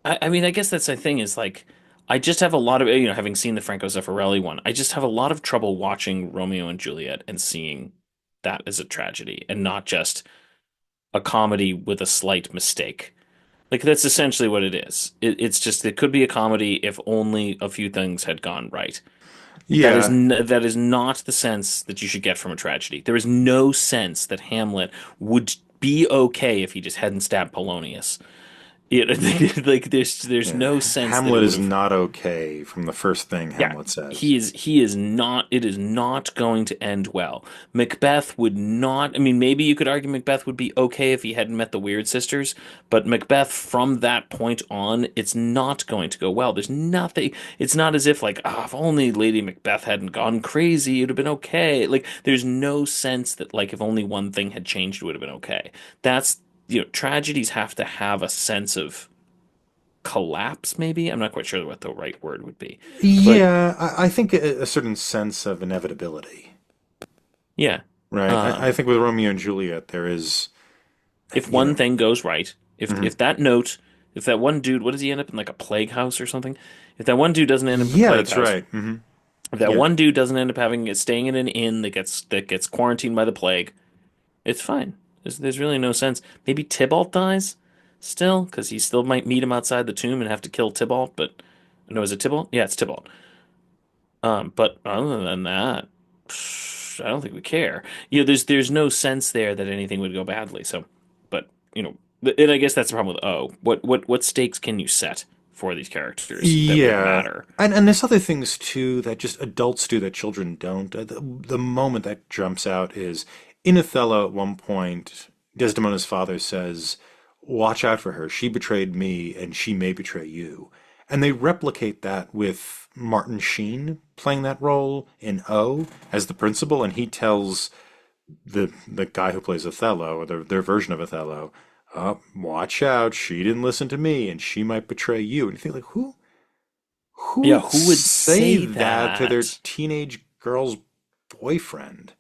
I mean, I guess that's the thing is like I just have a lot of having seen the Franco Zeffirelli one, I just have a lot of trouble watching Romeo and Juliet and seeing that as a tragedy and not just a comedy with a slight mistake. Like that's essentially what it is. It's just it could be a comedy if only a few things had gone right. Yeah, That is not the sense that you should get from a tragedy. There is no sense that Hamlet would be okay if he just hadn't stabbed Polonius. Like there's yeah. no sense that it Hamlet would is have. not okay from the first thing Yeah, Hamlet says. he is not. It is not going to end well. Macbeth would not. I mean, maybe you could argue Macbeth would be okay if he hadn't met the Weird Sisters, but Macbeth from that point on, it's not going to go well. There's nothing. It's not as if like, if only Lady Macbeth hadn't gone crazy, it'd have been okay. Like, there's no sense that like if only one thing had changed, it would have been okay. That's tragedies have to have a sense of collapse, maybe. I'm not quite sure what the right word would be. But Yeah, I think a certain sense of inevitability, yeah. right? I Um, think with Romeo and Juliet there is, if you one know. thing goes right, Mhm. if that one dude, what does he end up in like a plague house or something? If that one dude doesn't end up in a Yeah, plague that's house, right. if that Yeah, one dude doesn't end up having staying in an inn that gets quarantined by the plague, it's fine. There's really no sense. Maybe Tybalt dies still, because he still might meet him outside the tomb and have to kill Tybalt, but no, is it Tybalt? Yeah, it's Tybalt. But other than that, I don't think we care. There's no sense there that anything would go badly. So, but and I guess that's the problem with O. What stakes can you set for these characters that would yeah, matter? and there's other things too that just adults do that children don't. The moment that jumps out is in Othello. At one point, Desdemona's father says, "Watch out for her. She betrayed me, and she may betray you." And they replicate that with Martin Sheen playing that role in O as the principal, and he tells the guy who plays Othello, or their version of Othello, watch out, she didn't listen to me, and she might betray you. And you think like, who Yeah, would who would say say that to their that? teenage girl's boyfriend?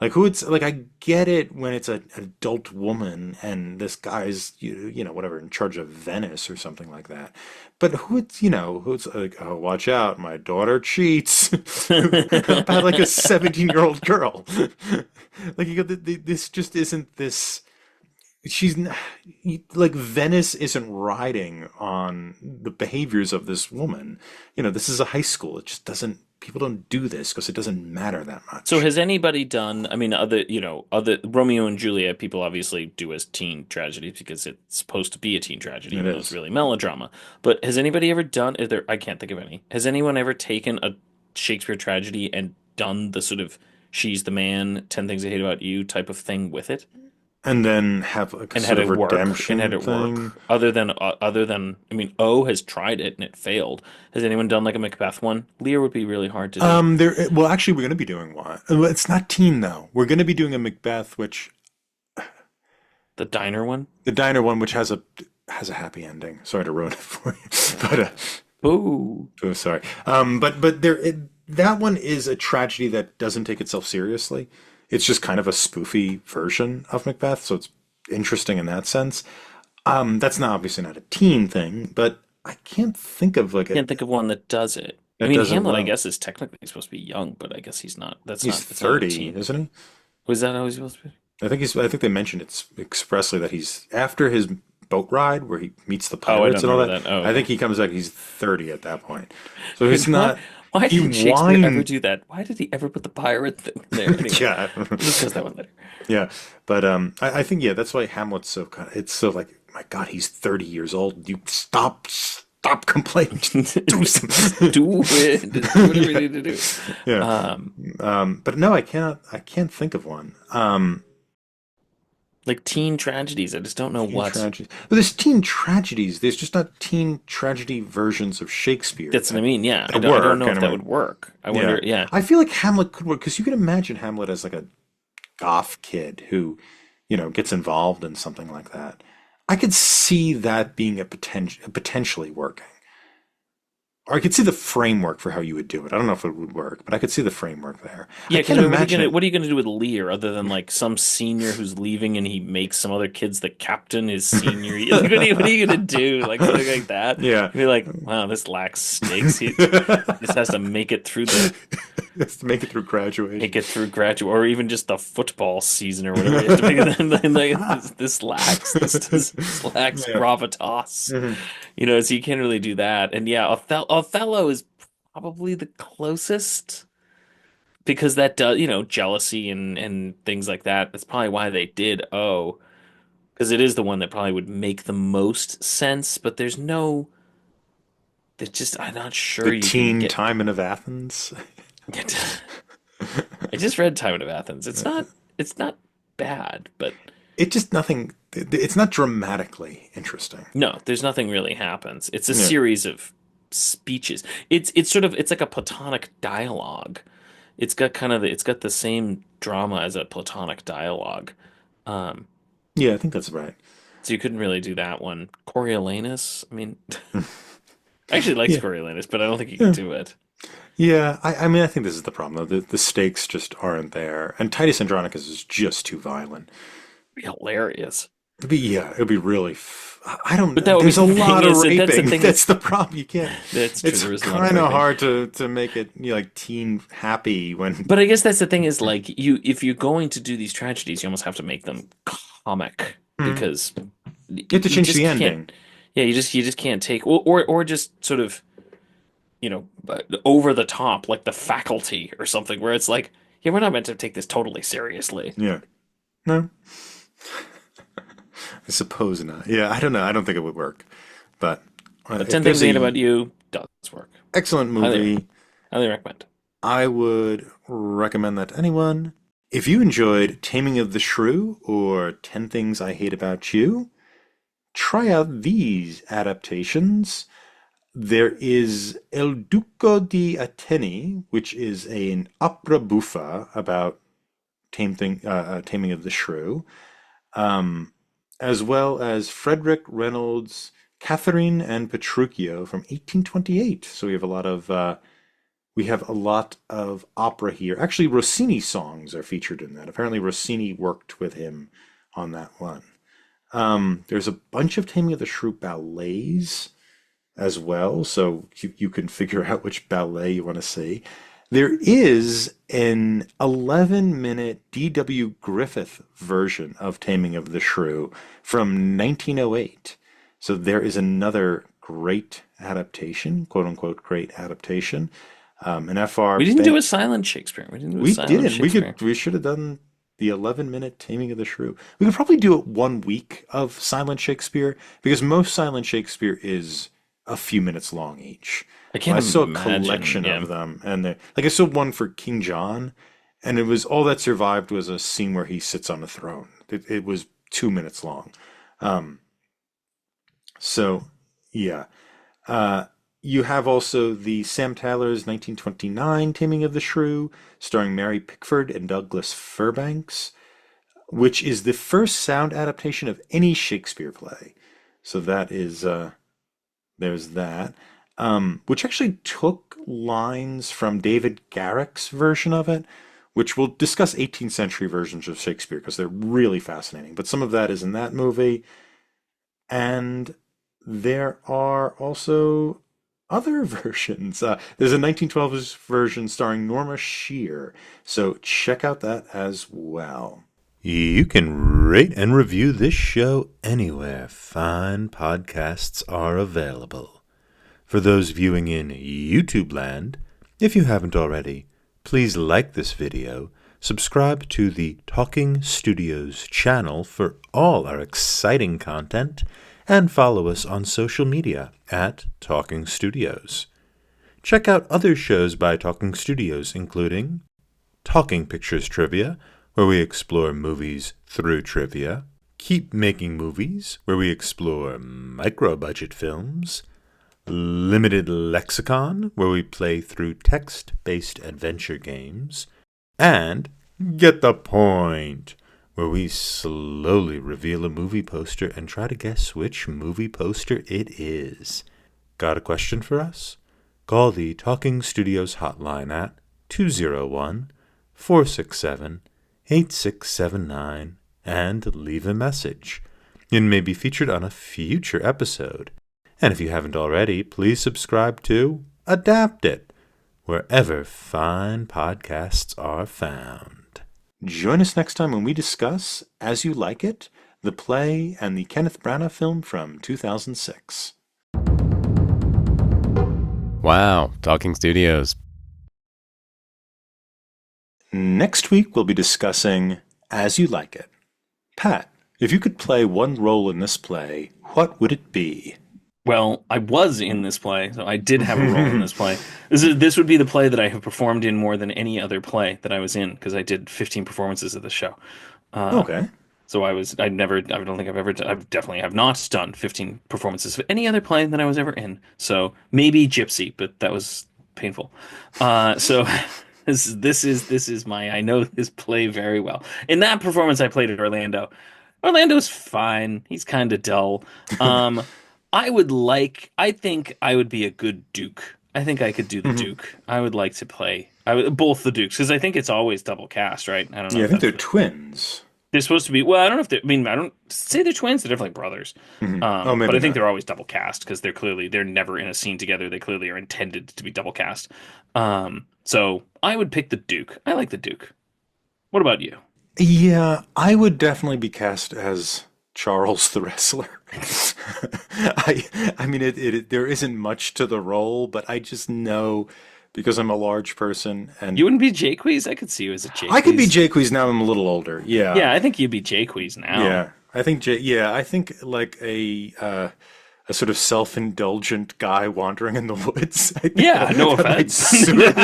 Like who would like I get it when it's an adult woman and this guy's whatever in charge of Venice or something like that. But who's like, oh, watch out, my daughter cheats about like a 17-year-old girl. Like this just isn't this she's like Venice isn't riding on the behaviors of this woman. This is a high school. It just doesn't, people don't do this because it doesn't matter that So much. has anybody done, I mean, other Romeo and Juliet, people obviously do as teen tragedies because it's supposed to be a teen tragedy, It even though it's is. really melodrama. But has anybody ever done, is there, I can't think of any. Has anyone ever taken a Shakespeare tragedy and done the sort of she's the man, 10 things I hate about you type of thing with it? And then have like a And had sort of it work and had redemption it thing. work other than I mean O has tried it and it failed. Has anyone done like a Macbeth one? Lear would be really hard to do. Well, actually, we're going to be doing one. It's not teen though. We're going to be doing a Macbeth, which The diner one? the diner one, which has a happy ending. Sorry to ruin it for you, but Ooh. oh, sorry. But that one is a tragedy that doesn't take itself seriously. It's just kind of a spoofy version of Macbeth, so it's interesting in that sense. That's not obviously not a teen thing, but I can't think of like a Can't think of one that does it. I that mean, does it Hamlet, I well. guess, is technically supposed to be young, but I guess he's not. He's It's not a 30, teen. isn't he? Was that always supposed to be? I think they mentioned it's expressly that he's after his boat ride where he meets the Oh, I pirates don't and all remember that. that. Oh, I okay. think he comes back, he's 30 at that point. So Wait, he's not, why he did Shakespeare ever whined, do that? Why did he ever put the pirate thing there anyway? yeah. We'll discuss that one later. Yeah, but I think yeah, that's why Hamlet's so kind of, it's so like, my God, he's 30 years old. You stop complaining. Just do something. Do it. Just do whatever you Yeah, need to do. yeah. Um, But no, I can't think of one. like teen tragedies. I just don't know Teen what. tragedies. But there's teen tragedies. There's just not teen tragedy versions of Shakespeare That's what I mean. Yeah, that I don't work. know And if I that mean, would work. I yeah, wonder. Yeah, I feel like Hamlet could work because you can imagine Hamlet as like a goth kid who, gets involved in something like that. I could see that being a potentially working. Or I could see the framework for how you would do it. I don't know if it would work, but I could see the framework there. I yeah. Because can't imagine it. what are you gonna do with Lear other than like some senior who's leaving and he makes some other kids the captain his senior year? Like, what are you gonna do? Like something like that? Yeah. You'd be like, wow, this lacks stakes. He just has to Just to make it through graduation. make it through graduate or even just the football season or whatever. You have to make it like, this lacks Yeah. gravitas. Mhm. So you can't really do that. And yeah, Othello is probably the closest because that does, jealousy and things like that. That's probably why they did because it is the one that probably would make the most sense, but there's just, I'm not The sure you can teen get. Timon of Athens. I just read Time of Athens. It's not bad, but It just nothing. It's not dramatically interesting. no, there's nothing really happens. It's a Yeah. series of speeches. It's like a Platonic dialogue. It's got the same drama as a Platonic dialogue. Um, Yeah, I think that's right. so you couldn't really do that one. Coriolanus, I mean, I actually likes Yeah. Coriolanus, but I don't think you could Yeah. do it. Yeah. I mean, I think this is the problem, though. The stakes just aren't there. And Titus Andronicus is just too violent. It'd be hilarious. It'd be really. I don't But know. that would be There's a the thing lot of is that that's the raping. thing That's is the problem. You can't. that's true. It's There is a lot of kind of raping. hard to make it like teen happy when But I guess that's the thing is like if you're going to do these tragedies, you almost have to make them comic Hmm. because You have to you change just the can't. ending. Yeah, you just can't take or just sort of over the top like the faculty or something where it's like yeah we're not meant to take this totally seriously. Yeah. No, I suppose not. Yeah, I don't know. I don't think it would work. But But if 10 Things there's I Hate a About You does work. excellent Highly movie, highly recommend. I would recommend that to anyone. If you enjoyed Taming of the Shrew or 10 Things I Hate About You, try out these adaptations. There is El Duco di Atene, which is an opera buffa about Taming of the Shrew, um, as well as Frederick Reynolds' Catherine and Petruchio from 1828. So we have a lot of opera here. Actually, Rossini songs are featured in that. Apparently, Rossini worked with him on that one. There's a bunch of Taming of the Shrew ballets as well, so you can figure out which ballet you want to see. There is an 11-minute D.W. Griffith version of Taming of the Shrew from 1908. So there is another great adaptation, quote unquote, great adaptation. An F.R. We didn't do Bank. a silent Shakespeare. We didn't do a We silent didn't. Shakespeare. We should have done the 11-minute Taming of the Shrew. We could probably do it 1 week of silent Shakespeare because most silent Shakespeare is a few minutes long each. I Well, can't I saw a imagine. collection Yeah, of them, and like I saw one for King John, and it was all that survived was a scene where he sits on a throne. It was 2 minutes long. Um, so yeah. Uh, you have also the Sam Tyler's 1929 Taming of the Shrew, starring Mary Pickford and Douglas Fairbanks, which is the first sound adaptation of any Shakespeare play. So that is there's that, which actually took lines from David Garrick's version of it, which we'll discuss 18th century versions of Shakespeare because they're really fascinating. But some of that is in that movie, and there are also other versions. There's a 1912's version starring Norma Shear, so check out that as well. You can rate and review this show anywhere fine podcasts are available. For those viewing in YouTube land, if you haven't already, please like this video, subscribe to the Talking Studios channel for all our exciting content, and follow us on social media at Talking Studios. Check out other shows by Talking Studios, including Talking Pictures Trivia, where we explore movies through trivia, Keep Making Movies, where we explore micro-budget films, Limited Lexicon, where we play through text-based adventure games, and Get the Point, where we slowly reveal a movie poster and try to guess which movie poster it is. Got a question for us? Call the Talking Studios hotline at 201-467-8679 and leave a message. It may be featured on a future episode. And if you haven't already, please subscribe to Adapt It, wherever fine podcasts are found. Join us next time when we discuss As You Like It, the play and the Kenneth Branagh film from 2006. Wow, Talking Studios. Next week we'll be discussing As You Like It. Pat, if you could play one role in this play, what would it be? well, I was in this play, so I did have a role in this play. This would be the play that I have performed in more than any other play that I was in because I did 15 performances of the show. Uh, Okay. so I don't think I've definitely have not done 15 performances of any other play that I was ever in. So maybe Gypsy, but that was painful. So this is my I know this play very well. In that performance, I played Orlando. Orlando's fine. He's kind of dull. Um, I think I would be a good Duke. I think I could do the Mhm. Duke. I would like to play both the Dukes because I think it's always double cast, right? I don't know Yeah, I if think that's they're the twins. they're supposed to be. Well, I don't know if they. I mean, I don't say they're twins. They're definitely brothers. Oh, But maybe I think not. they're always double cast because they're never in a scene together. They clearly are intended to be double cast. So I would pick the Duke. I like the Duke. What about you? Yeah, I would definitely be cast as Charles the wrestler. I mean, there isn't much to the role, but I just know because I'm a large person and You wouldn't be Jaques? I could see you as a I could be Jaques. Jaques now I'm a little older. Yeah. Yeah, I think you'd be Jaques now. Yeah. I think like a sort of self-indulgent guy wandering in the woods. I think Yeah, no that might offense. suit.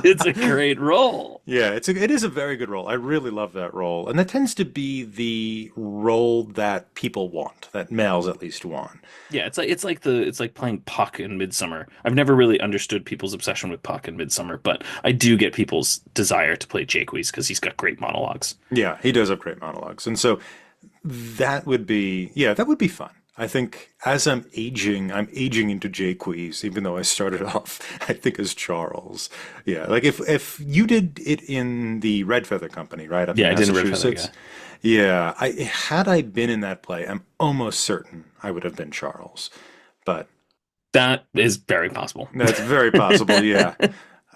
It's a great role. Yeah, it is a very good role. I really love that role. And that tends to be the role that people want, that males at least want. Yeah, it's like playing Puck in Midsummer. I've never really understood people's obsession with Puck in Midsummer, but I do get people's desire to play Jaques because he's got great monologues. Yeah, he does have great monologues. And so that would be fun. I think as I'm aging into Jaques, even though I started off, I think as Charles. Yeah, like if you did it in the Red Feather Company, right up in Yeah, I didn't Red Feather, Massachusetts. Yeah, had I been in that play, I'm almost certain I would have been Charles. But that is very possible. that's very possible, yeah.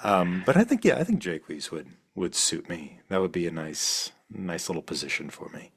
But I think, yeah, I think Jaques would suit me. That would be a nice little position for me.